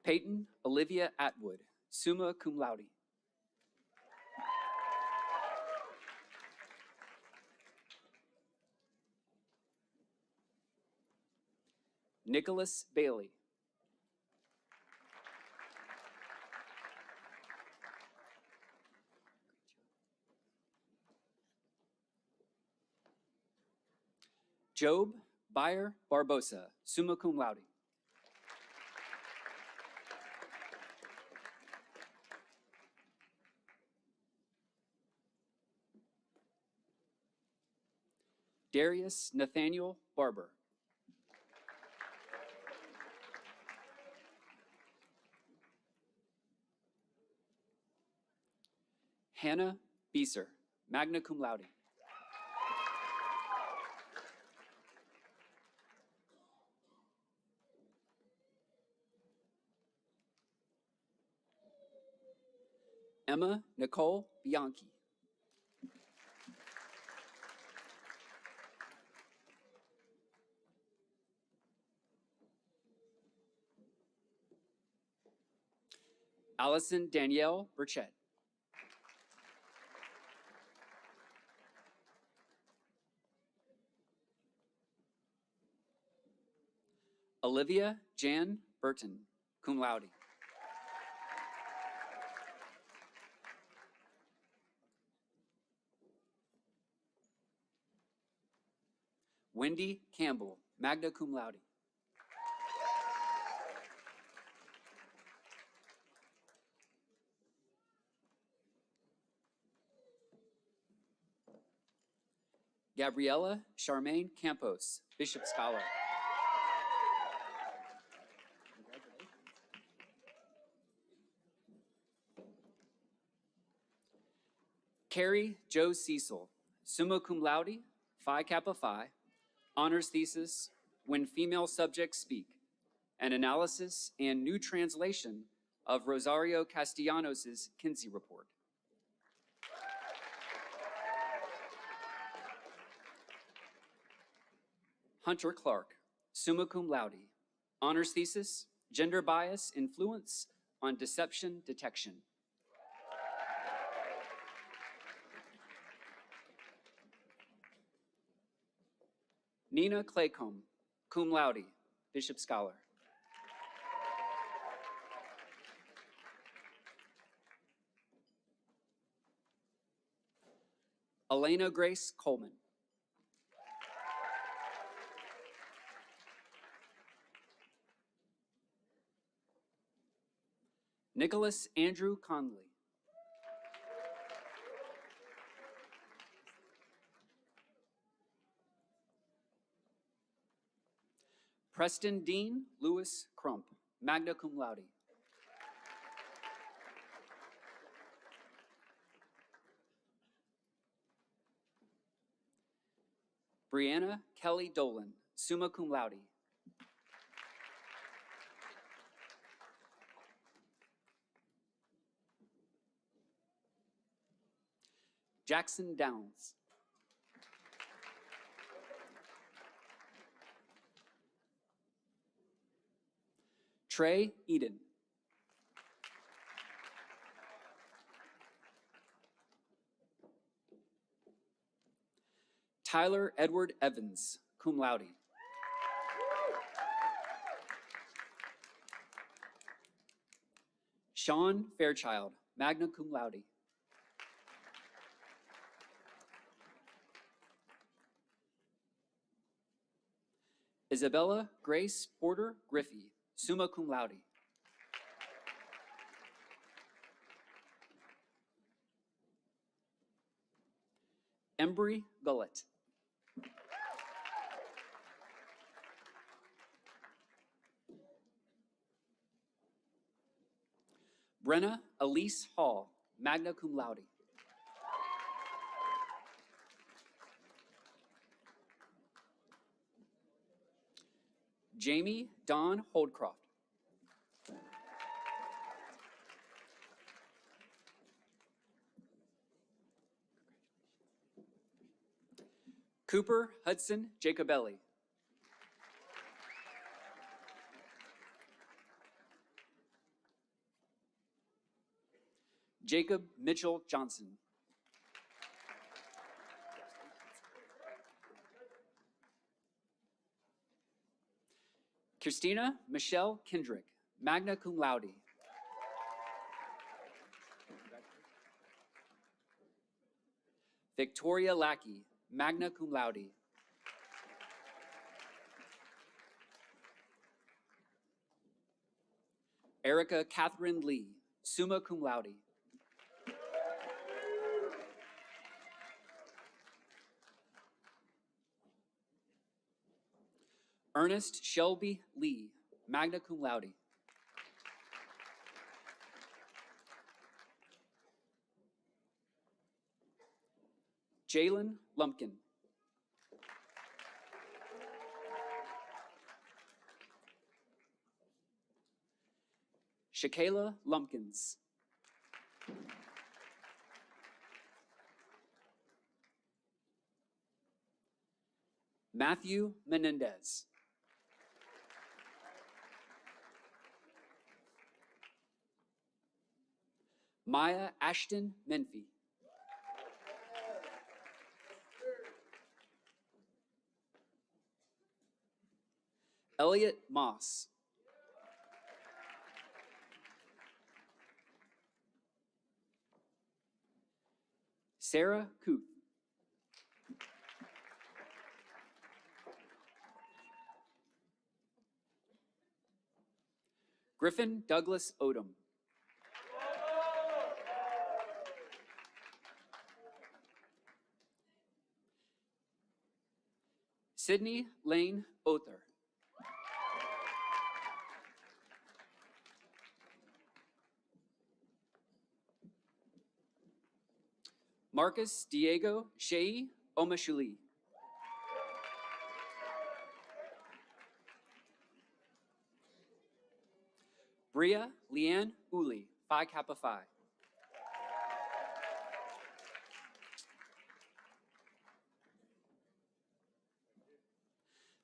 Peyton Olivia Atwood, summa cum laude. Nicholas Bailey. Job Bayer Barbosa, summa cum laude. Darius Nathaniel Barber. Hannah Beeser, magna cum laude. Emma Nicole Bianchi. Allison Danielle Burchett. Olivia Jan Burton, cum laude. Wendy Campbell, magna cum laude. Gabriella Charmaine Campos, Bishop Scholar. Carrie Jo Cecil, summa cum laude, Phi Kappa Phi, honors thesis, When Female Subjects Speak, an analysis and new translation of Rosario Castellanos' Kinsey Report. Hunter Clark, summa cum laude, honors thesis, Gender Bias Influence on Deception Detection. Nina Claycomb, cum laude, Bishop Scholar. Elena Grace Coleman. Nicholas Andrew Conley. Preston Dean Lewis Crump, magna cum laude. Brianna Kelly Dolan, summa cum laude. Jackson Downs. Trey Eden. Tyler Edward Evans, cum laude. Sean Fairchild, magna cum laude. Isabella Grace Porter Griffey, summa cum laude. Embry Gullett. Brenna Elise Hall, magna cum laude. Jamie Dawn Holdcroft. Cooper Hudson Jacobelli. Jacob Mitchell Johnson. Christina Michelle Kendrick, magna cum laude. Victoria Lackey, magna cum laude. Erica Catherine Lee, summa cum laude. Ernest Shelby Lee, magna cum laude. Jalen Lumpkin. Shakayla Lumpkins. Matthew Menendez. Maya Ashton Menfee. Elliot Moss. Sarah Kuth. Griffin Douglas Odom. Sydney Lane Other. Marcus Diego Shei Omashuli. Bria Leanne Uli, Phi Kappa Phi.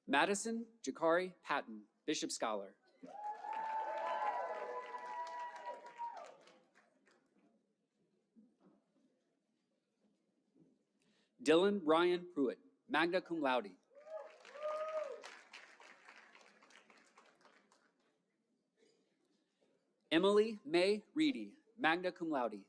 Madison Jakari Patton, Bishop Scholar. Dylan Ryan Pruitt, magna cum laude. Emily May Reedy, magna cum laude.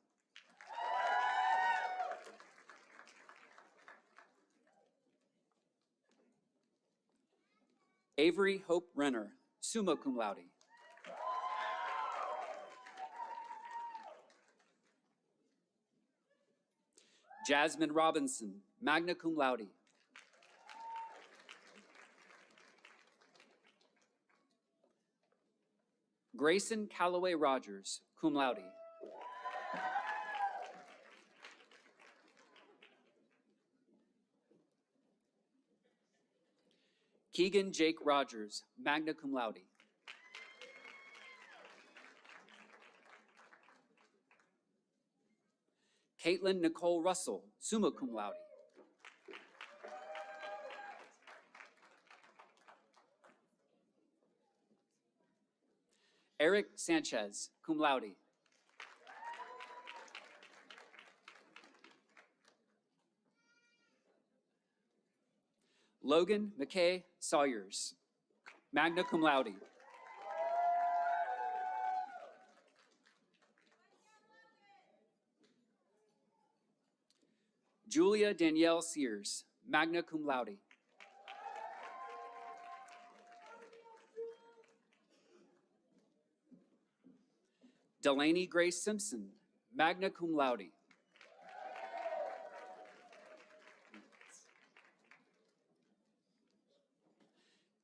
Avery Hope Renner, summa cum laude. Jasmine Robinson, magna cum laude. Grayson Calloway Rogers, cum laude. Keegan Jake Rogers, magna cum laude. Caitlin Nicole Russell, summa cum laude. Eric Sanchez, cum laude. Logan McKay Sawyers, magna cum laude. Julia Danielle Sears, magna cum laude. Delaney Grace Simpson, magna cum laude.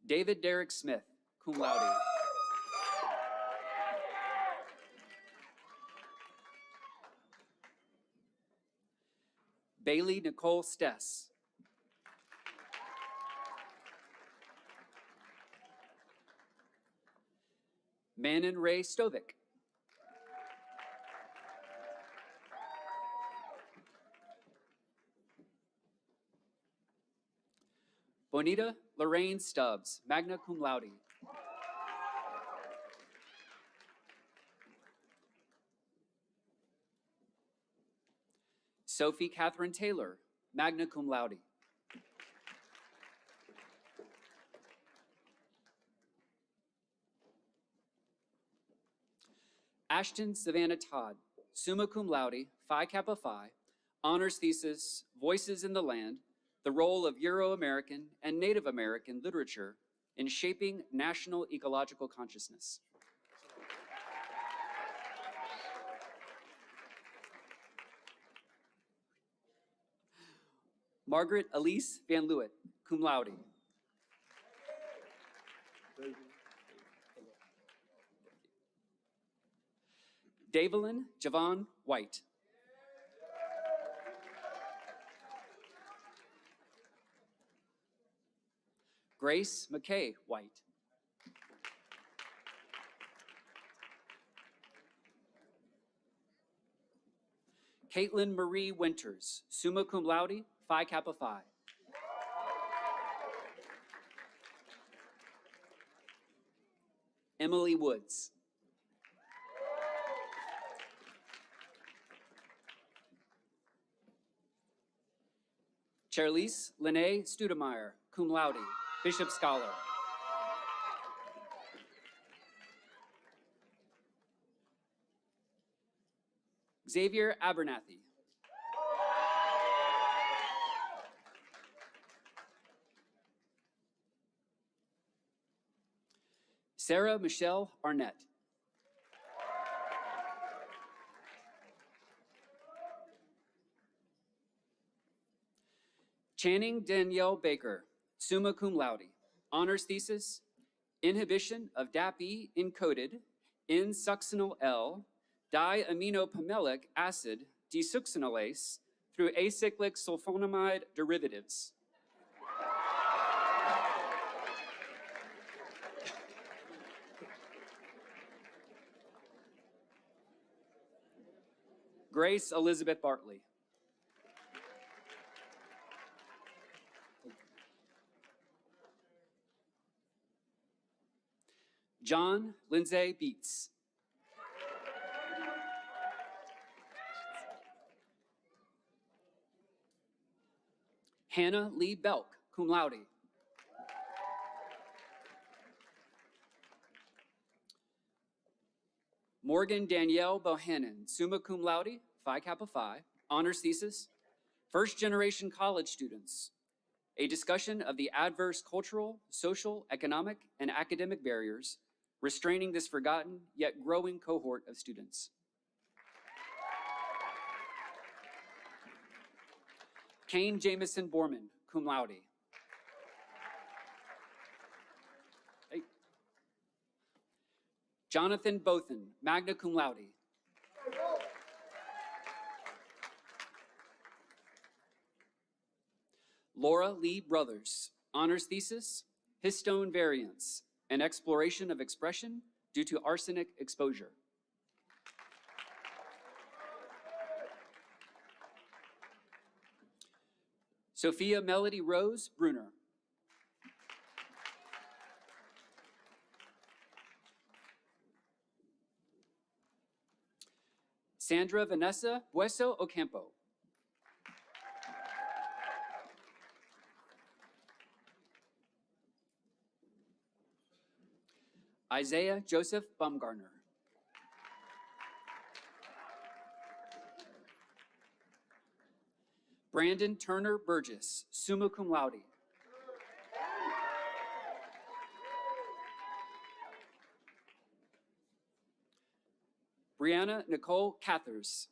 David Derek Smith, cum laude. Bailey Nicole Stess. Manon Ray Stovic. Bonita Lorraine Stubbs, magna cum laude. Sophie Catherine Taylor, magna cum laude. Ashton Savannah Todd, summa cum laude, Phi Kappa Phi, honors thesis, Voices in the Land, the role of Euro-American and Native American literature in shaping national ecological consciousness. Margaret Elise Van Leeuwen, cum laude. Davelyn Javon White. Grace McKay White. Caitlin Marie Winters, summa cum laude, Phi Kappa Phi. Emily Woods. Charlize Lene Studemeyer, cum laude, Bishop Scholar. Xavier Abernathy. Sarah Michelle Arnett. Channing Danielle Baker, summa cum laude, honors thesis, inhibition of DAPE encoded in succinyl L diaminopamelic acid desuccinylase through acyclic sulfonamide derivatives. Grace Elizabeth Bartley. John Lindsay Beats. Hannah Lee Belk, cum laude. Morgan Danielle Bohannon, summa cum laude, Phi Kappa Phi, honors thesis, first generation college students, a discussion of the adverse cultural, social, economic, and academic barriers restraining this forgotten yet growing cohort of students. Kane Jamison Borman, cum laude. Hey. Jonathan Bothan, magna cum laude. Laura Lee Brothers, honors thesis, histone variants, an exploration of expression due to arsenic exposure. Sophia Melody Rose Bruner. Sandra Vanessa Bueso Ocampo. Isaiah Joseph Bumgarner. Brandon Turner Burgess, summa cum laude. Brianna Nicole Cathers.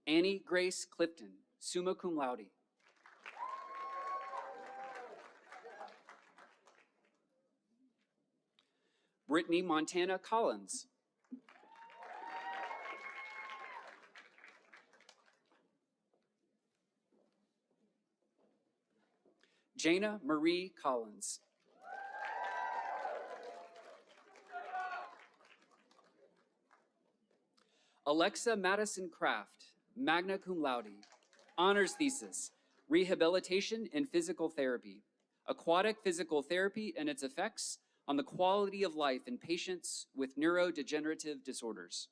Annie Grace Clifton, summa cum laude. Brittany Montana Collins. Jana Marie Collins. Alexa Madison Kraft, magna cum laude. Honors thesis, Rehabilitation in Physical Therapy, Aquatic Physical Therapy and its Effects on the Quality of Life in Patients with Neurodegenerative Disorders.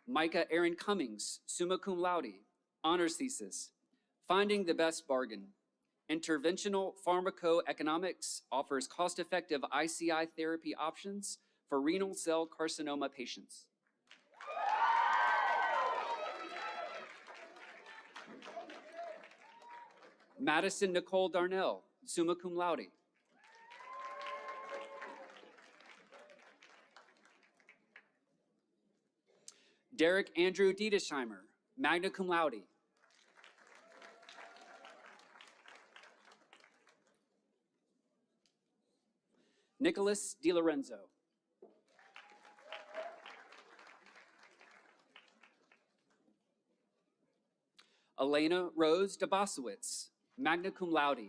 Micah Aaron Cummings, summa cum laude. Honors thesis, Finding the Best Bargain. Interventional pharmacoeconomics offers cost-effective ICI therapy options for renal cell carcinoma patients. Madison Nicole Darnell, summa cum laude. Derek Andrew Diedesheimer, magna cum laude. Nicholas DiLorenzo. Elena Rose Dabasowitz, magna cum laude.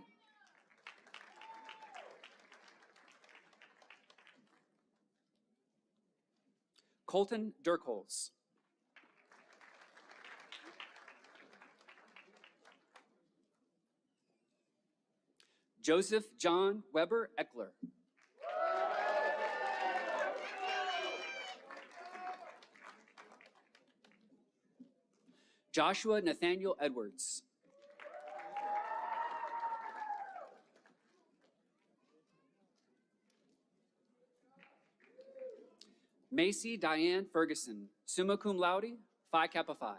Colton Dirkholz. Joseph John Weber Eckler. Joshua Nathaniel Edwards. Macy Diane Ferguson, summa cum laude, Phi Kappa Phi.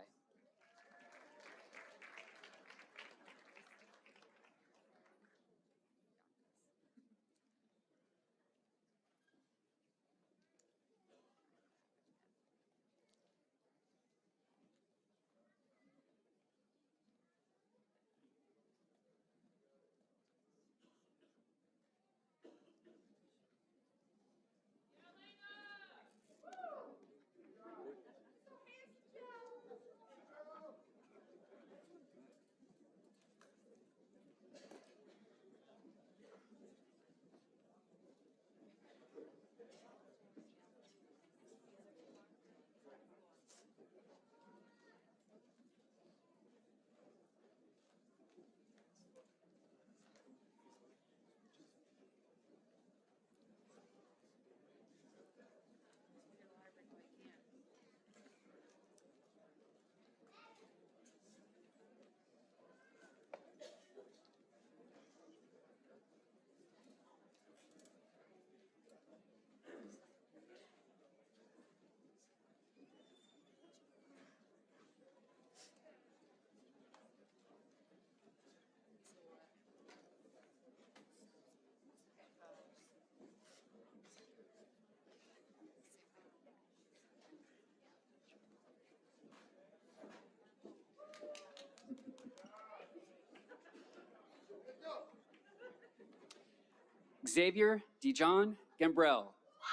Xavier Dijon Gambrell,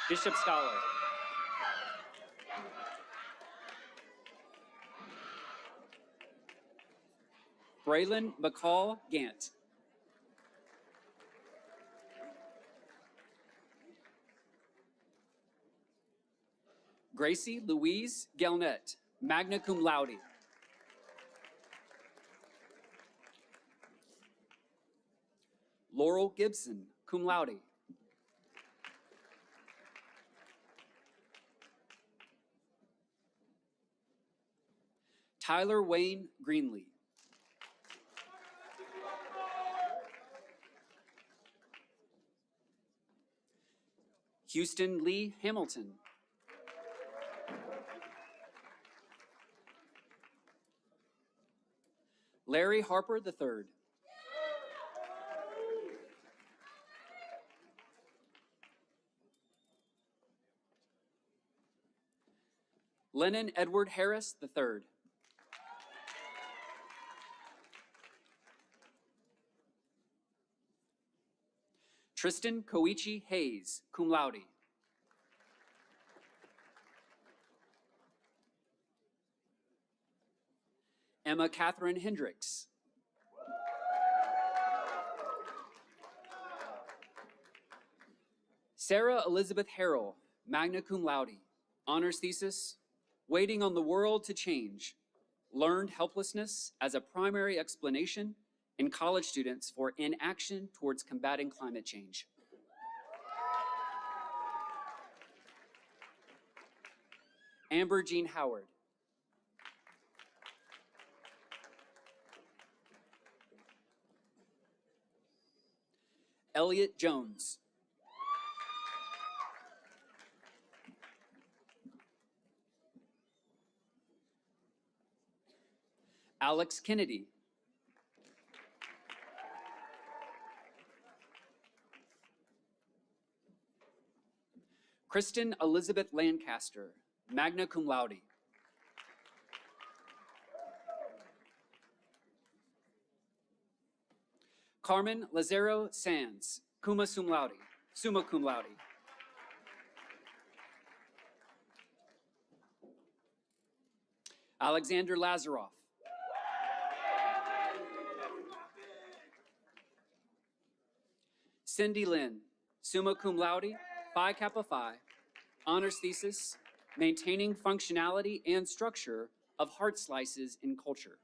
Bishop Scholar. Braylon McCall Gant. Gracie Louise Gelnet, magna cum laude. Laurel Gibson, cum laude. Tyler Wayne Greenlee. Houston Lee Hamilton. Larry Harper III. Lennon Edward Harris III. Tristan Koichi Hayes, cum laude. Emma Catherine Hendricks. Sarah Elizabeth Harrell, magna cum laude, honors thesis, Waiting on the World to Change, Learned Helplessness as a Primary Explanation in College Students for Inaction Towards Combating Climate Change. Amber Jean Howard. Elliot Jones. Alex Kennedy. Kristen Elizabeth Lancaster, magna cum laude. Carmen Lazaro Sands, summa cum laude. Alexander Lazaroff. Cindy Lynn, summa cum laude, Phi Kappa Phi, honors thesis, Maintaining Functionality and Structure of Heart Slices in Culture.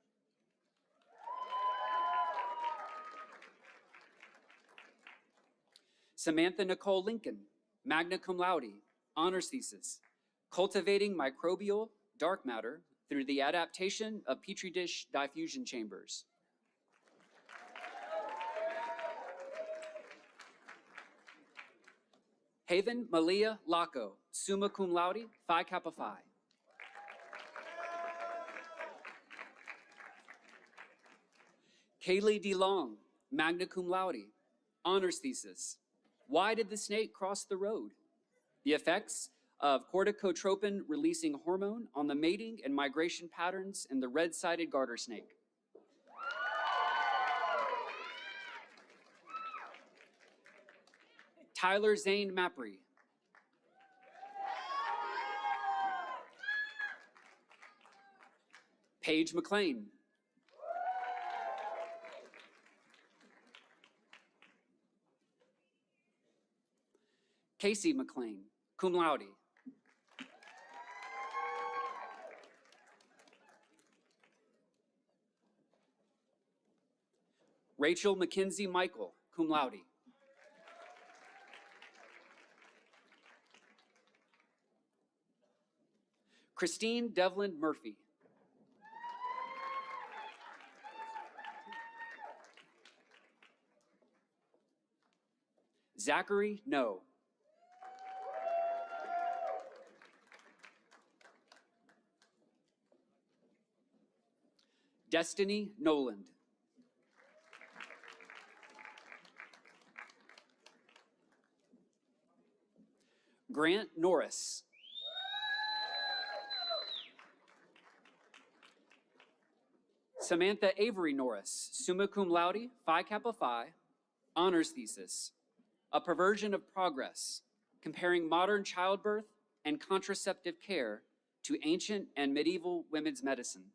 Samantha Nicole Lincoln, magna cum laude, honors thesis, Cultivating Microbial Dark Matter through the Adaptation of Petri Dish Diffusion Chambers. Haven Malia Laco, summa cum laude, Phi Kappa Phi. Kaylee DeLong, magna cum laude, honors thesis, Why Did the Snake Cross the Road? The Effects of Corticotropin Releasing Hormone on the Mating and Migration Patterns in the Red-Sided Garter Snake. Tyler Zane Mapry. Paige McLean. Casey McLean, cum laude. Rachel Mackenzie Michael, cum laude. Christine Devlin Murphy. Zachary No. Destiny Noland. Grant Norris. Samantha Avery Norris, summa cum laude, Phi Kappa Phi, honors thesis, A Perversion of Progress, comparing modern childbirth and contraceptive care to ancient and medieval women's medicine.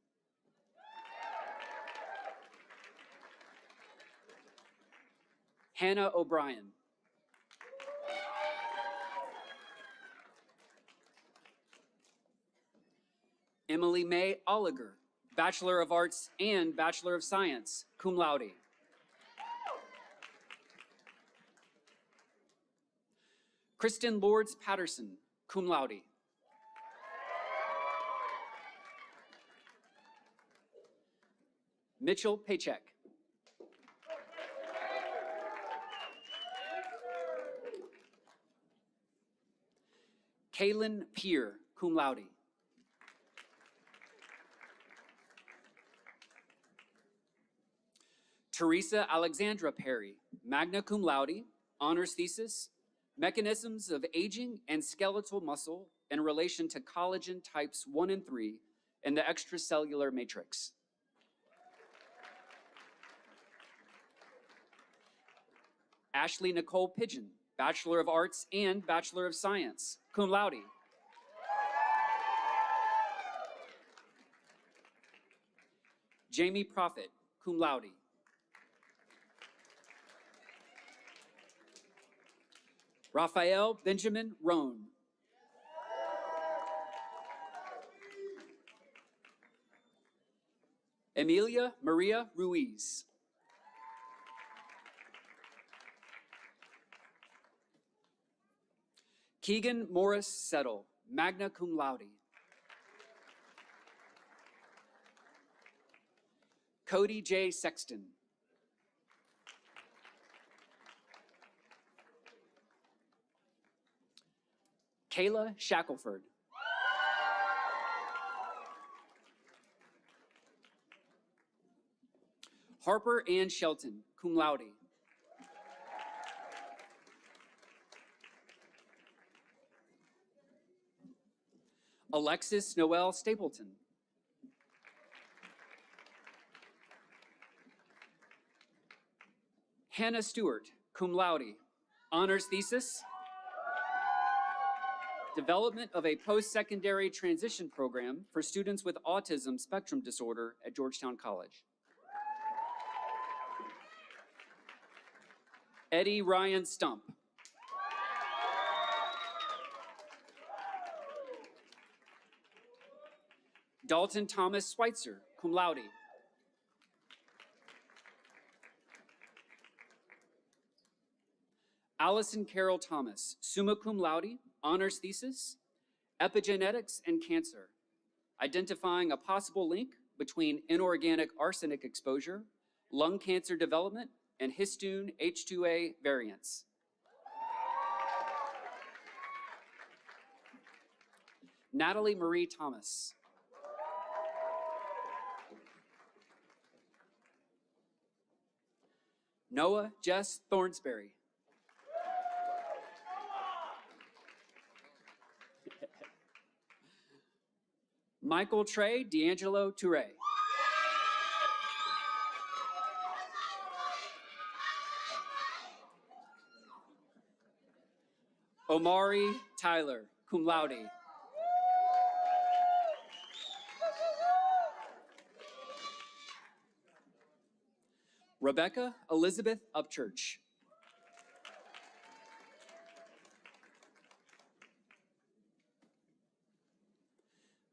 Hannah O'Brien. Emily May Oliger, Bachelor of Arts and Bachelor of Science, cum laude. Kristen Lords Patterson, cum laude. Mitchell Paycheck. Kaylin Peer, cum laude. Teresa Alexandra Perry, magna cum laude, honors thesis, Mechanisms of Aging and Skeletal Muscle in Relation to Collagen Types 1 and 3 in the Extracellular Matrix. Ashley Nicole Pigeon, Bachelor of Arts and Bachelor of Science, cum laude. Jamie Prophet, cum laude. Raphael Benjamin Roan. Emilia Maria Ruiz. Keegan Morris Settle, magna cum laude. Cody J. Sexton. Kayla Shackelford. Harper Ann Shelton, cum laude. Alexis Noel Stapleton. Hannah Stewart, cum laude. Honors thesis, development of a post-secondary transition program for students with autism spectrum disorder at Georgetown College. Eddie Ryan Stump. Dalton Thomas Schweitzer, cum laude. Allison Carol Thomas, summa cum laude, honors thesis, epigenetics and cancer, identifying a possible link between inorganic arsenic exposure, lung cancer development, and histone H2A variants. Natalie Marie Thomas. Noah Jess Thornsberry. Michael Trey D'Angelo Toure. Omari Tyler, cum laude. Rebecca Elizabeth Upchurch.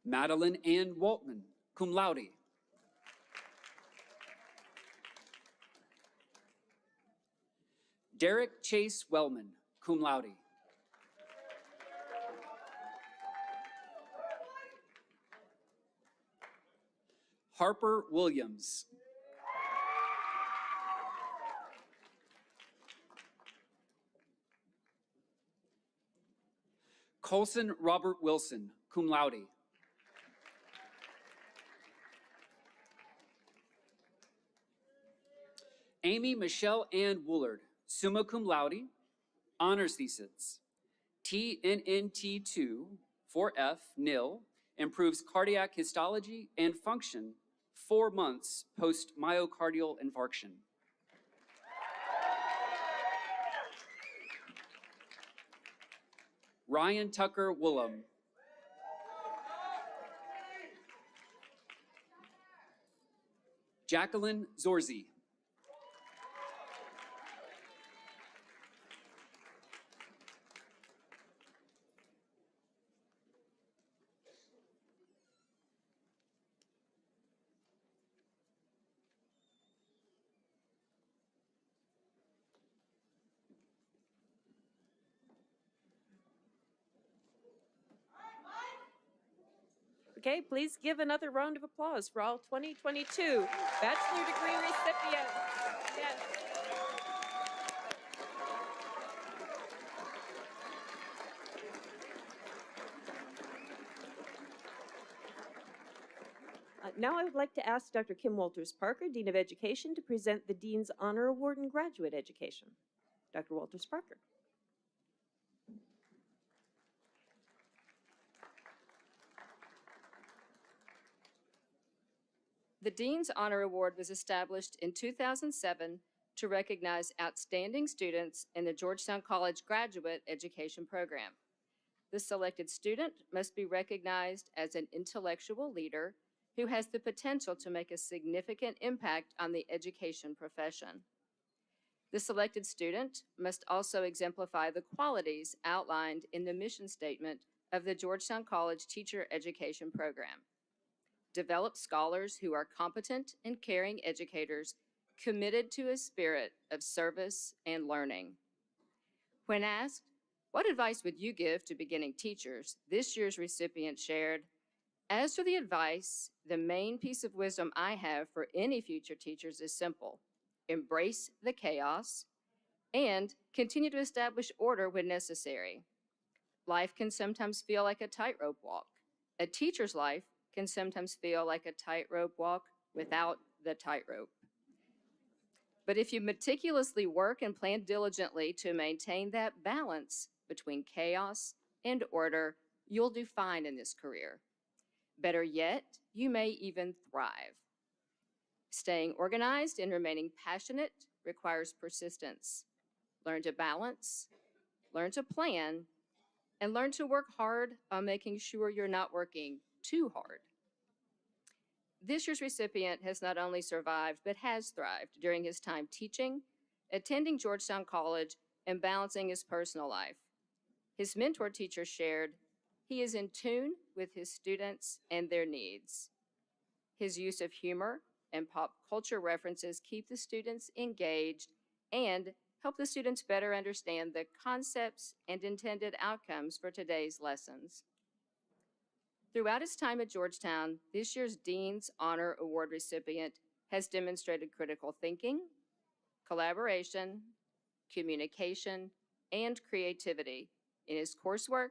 Madeline Ann Waltman, cum laude. Derek Chase Wellman, cum laude. Harper Williams. Colson Robert Wilson, cum laude. Amy Michelle Ann Woolard, summa cum laude, honors thesis. TNNT2 4F nil improves cardiac histology and function 4 months post myocardial infarction. Ryan Tucker Woolham. Jacqueline Zorzi. Okay, please give another round of applause for all 2022 bachelor degree recipients. Yes. Now I would like to ask Dr. Kim Walters-Parker, Dean of Education, to present the Dean's Honor Award in Graduate Education. Dr. Walters-Parker. The Dean's Honor Award was established in 2007 to recognize outstanding students in the Georgetown College Graduate Education Program. The selected student must be recognized as an intellectual leader who has the potential to make a significant impact on the education profession. The selected student must also exemplify the qualities outlined in the mission statement of the Georgetown College Teacher Education Program. Develop scholars who are competent and caring educators committed to a spirit of service and learning. When asked, what advice would you give to beginning teachers? This year's recipient shared, as for the advice, the main piece of wisdom I have for any future teachers is simple. Embrace the chaos and continue to establish order when necessary. Life can sometimes feel like a tightrope walk. A teacher's life can sometimes feel like a tightrope walk without the tightrope. But if you meticulously work and plan diligently to maintain that balance between chaos and order, you'll do fine in this career. Better yet, you may even thrive. Staying organized and remaining passionate requires persistence. Learn to balance, learn to plan, and learn to work hard on making sure you're not working too hard. This year's recipient has not only survived, but has thrived during his time teaching, attending Georgetown College, and balancing his personal life. His mentor teacher shared, he is in tune with his students and their needs. His use of humor and pop culture references keep the students engaged and help the students better understand the concepts and intended outcomes for today's lessons. Throughout his time at Georgetown, this year's Dean's Honor Award recipient has demonstrated critical thinking, collaboration, communication, and creativity in his coursework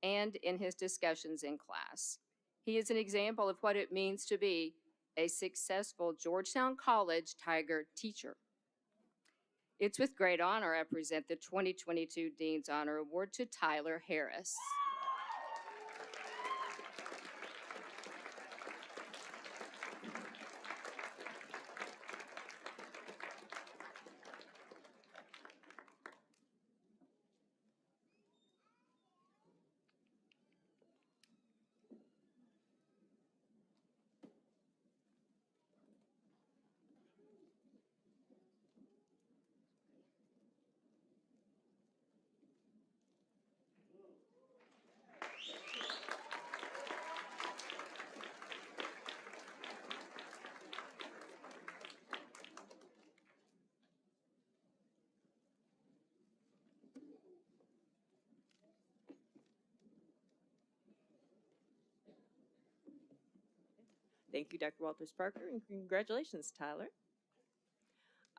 and in his discussions in class. He is an example of what it means to be a successful Georgetown College Tiger teacher. It's with great honor I present the 2022 Dean's Honor Award to Tyler Harris. Thank you, Dr. Walters-Parker, and congratulations, Tyler.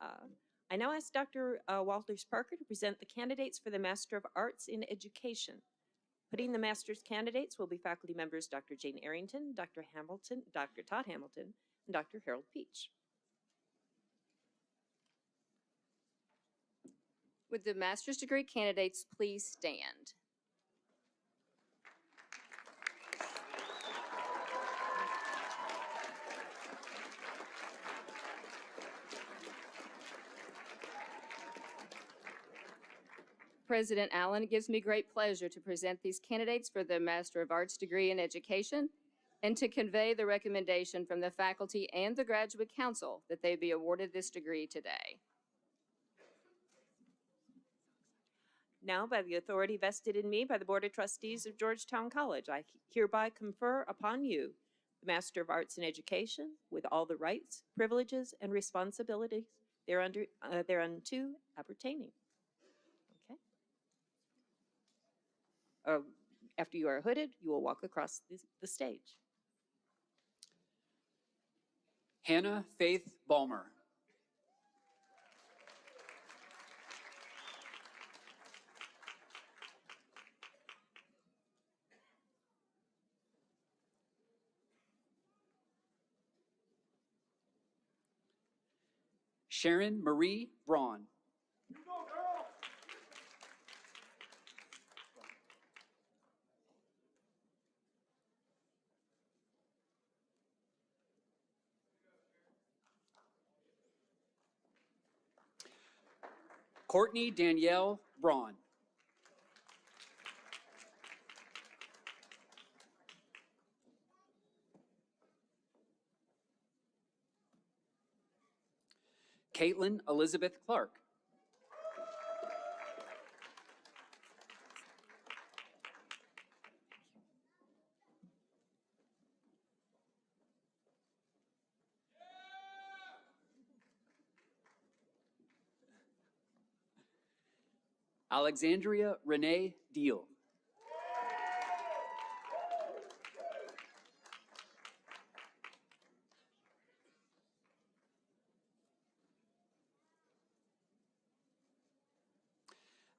I now ask Dr. Walters-Parker to present the candidates for the Master of Arts in Education. Putting the master's candidates will be faculty members Dr. Jane Arrington, Dr. Hamilton, Dr. Todd Hamilton, and Dr. Harold Peach. Would the master's degree candidates please stand? President Allen, it gives me great pleasure to present these candidates for the Master of Arts degree in Education and to convey the recommendation from the faculty and the Graduate Council that they be awarded this degree today. Now, by the authority vested in me by the Board of Trustees of Georgetown College, I hereby confer upon you the Master of Arts in Education with all the rights, privileges, and responsibilities thereunto appertaining. Okay. After you are hooded, you will walk across the stage. Hannah Faith Balmer. Sharon Marie Braun. Courtney Danielle Braun. Caitlin Elizabeth Clark. Alexandria Renee Deal.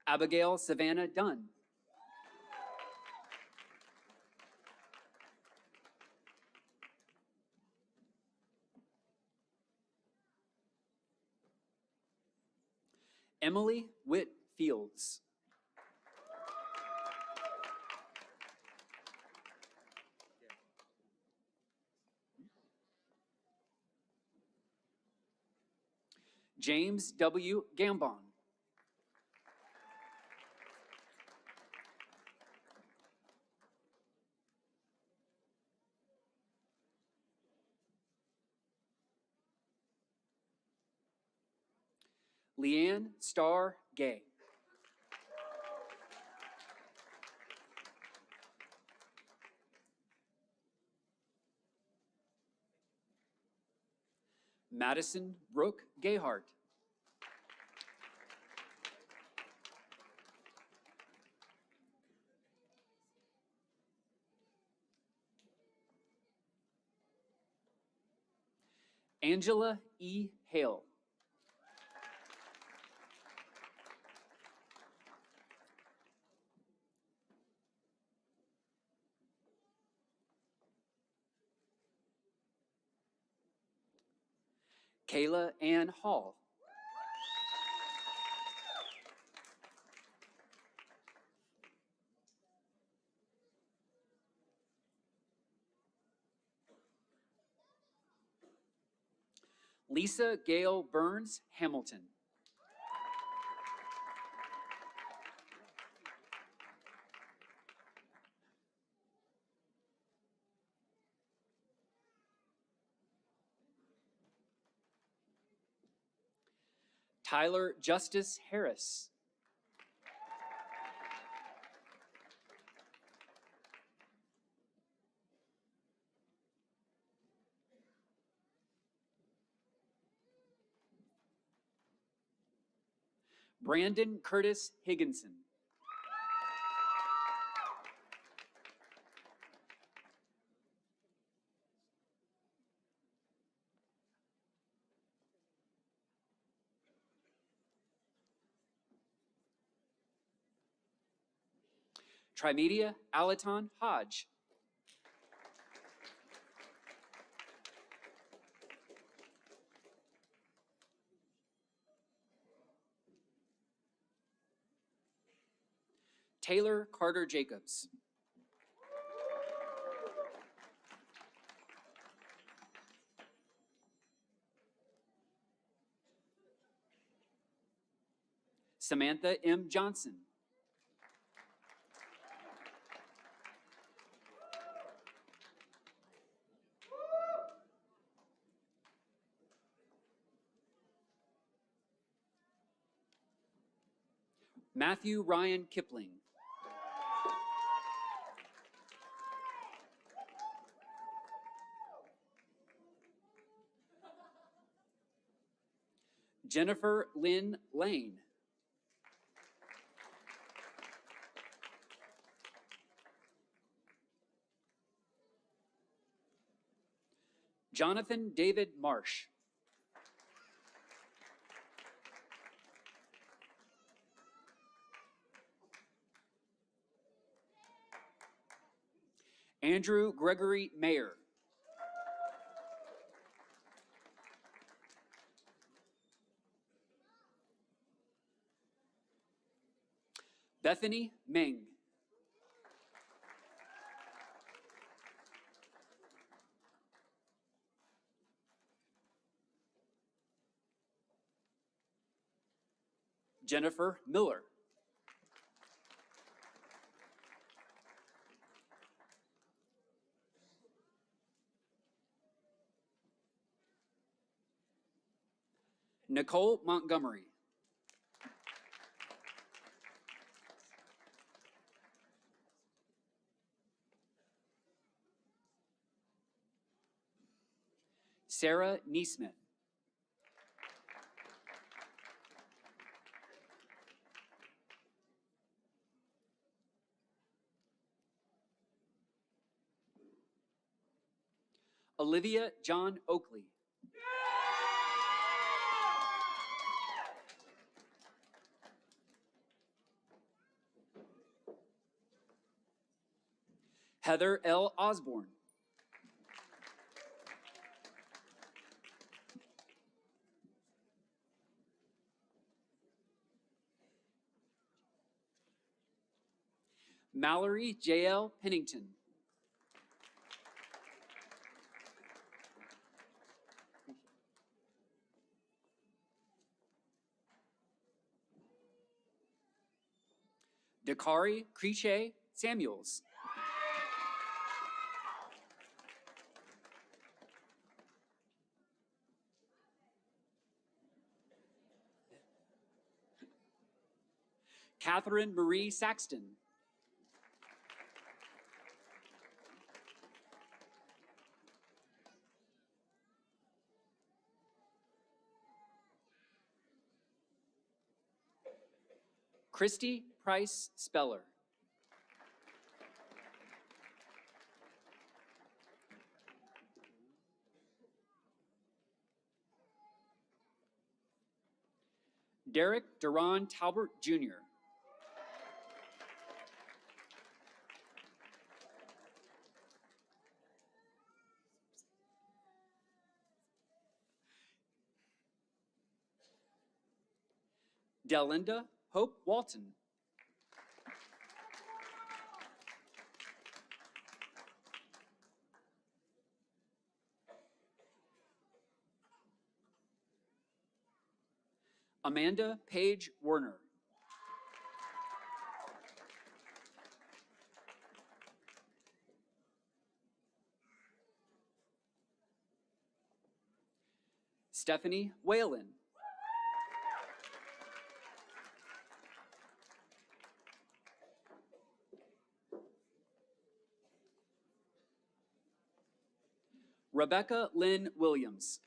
Abigail Savannah Dunn. Emily Whit Fields. James W. Gambon. Leanne Starr Gay. Madison Brooke Gayhart. Angela E. Hale. Kayla Ann Hall. Lisa Gail Burns Hamilton. Tyler Justice Harris. Brandon Curtis Higginson. Trimedia Alaton Hodge. Taylor Carter Jacobs. Samantha M. Johnson. Matthew Ryan Kipling. Jennifer Lynn Lane. Jonathan David Marsh. Andrew Gregory Mayer. Bethany Meng. Jennifer Miller. Nicole Montgomery. Sarah Neesmith. Olivia John Oakley. Heather L. Osborne. Mallory J.L. Pennington. Dakari Creche Samuels. Catherine Marie Saxton. Christy Price Speller. Derek Duran Talbert Jr. Delinda Hope Walton. Amanda Page Werner. Stephanie Whalen. Rebecca Lynn Williams.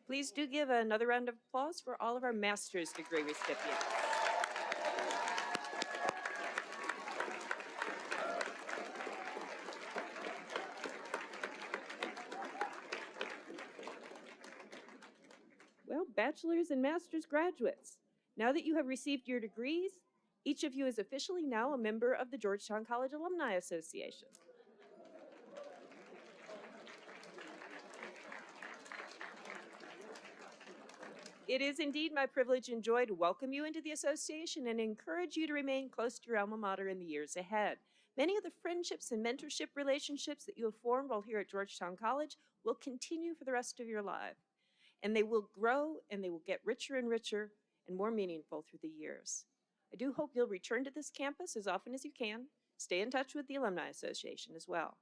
Please do give another round of applause for all of our master's degree recipients. Well, bachelor's and master's graduates, now that you have received your degrees, each of you is officially now a member of the Georgetown College Alumni Association. It is indeed my privilege and joy to welcome you into the association and encourage you to remain close to your alma mater in the years ahead. Many of the friendships and mentorship relationships that you have formed while here at Georgetown College will continue for the rest of your life. And they will grow and they will get richer and richer and more meaningful through the years. I do hope you'll return to this campus as often as you can. Stay in touch with the Alumni Association as well.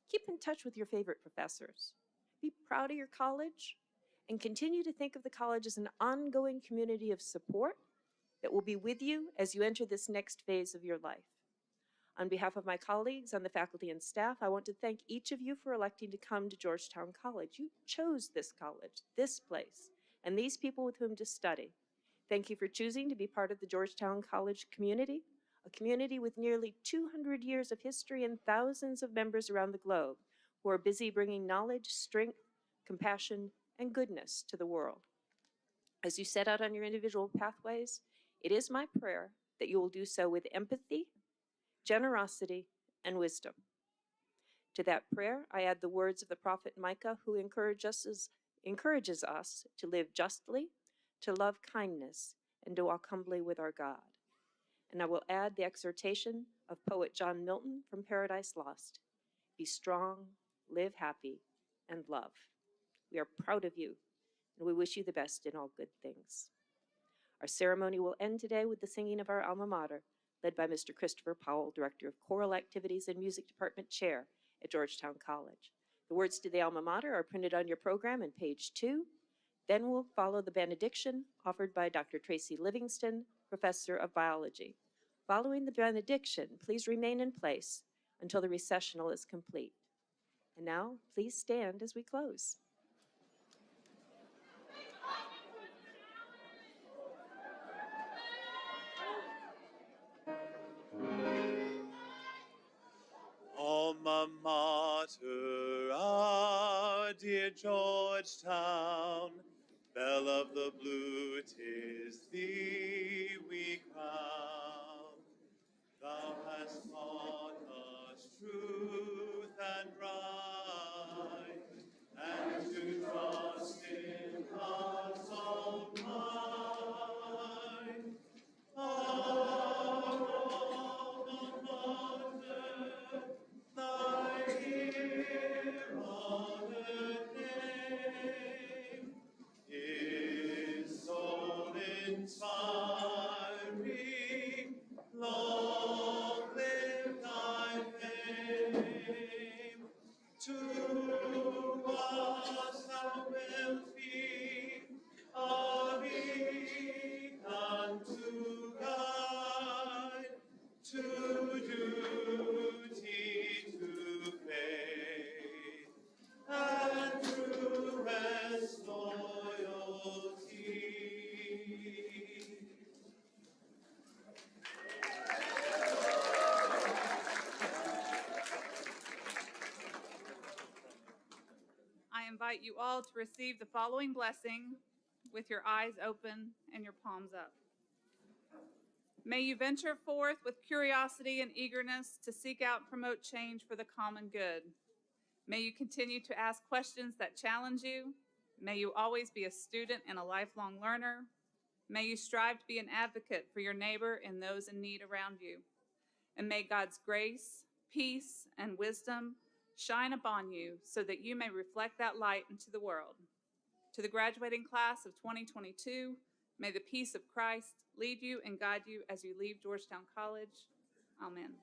Keep in touch with your favorite professors. Be proud of your college and continue to think of the college as an ongoing community of support that will be with you as you enter this next phase of your life. On behalf of my colleagues on the faculty and staff, I want to thank each of you for electing to come to Georgetown College. You chose this college, this place, and these people with whom to study. Thank you for choosing to be part of the Georgetown College community, a community with nearly 200 years of history and thousands of members around the globe who are busy bringing knowledge, strength, compassion, and goodness to the world. As you set out on your individual pathways, it is my prayer that you will do so with empathy, generosity, and wisdom. To that prayer, I add the words of the prophet Micah, who encourages us to live justly, to love kindness, and to walk humbly with our God. And I will add the exhortation of poet John Milton from Paradise Lost: be strong, live happy, and love. We are proud of you, and we wish you the best in all good things. Our ceremony will end today with the singing of our alma mater, led by Mr. Christopher Powell, Director of Choral Activities and Music Department Chair at Georgetown College. The words to the alma mater are printed on your program on page 2. Then will follow the benediction offered by Dr. Tracy Livingston, Professor of Biology. Following the benediction, please remain in place until the recessional is complete. And now, please stand as we close. Alma mater, our dear Georgetown, belle of the blue, 'tis thee we crown. Thou hast taught us truth and right, and to trust in God's own mind. Our alma mater, thy dear honored name is soul inspiring. Long live thy fame. To us thou wilt be a beacon to guide, to duty, to faith, and truest loyalty. I invite you all to receive the following blessing with your eyes open and your palms up. May you venture forth with curiosity and eagerness to seek out and promote change for the common good. May you continue to ask questions that challenge you. May you always be a student and a lifelong learner. May you strive to be an advocate for your neighbor and those in need around you. And may God's grace, peace, and wisdom shine upon you so that you may reflect that light into the world. To the graduating class of 2022, may the peace of Christ lead you and guide you as you leave Georgetown College. Amen.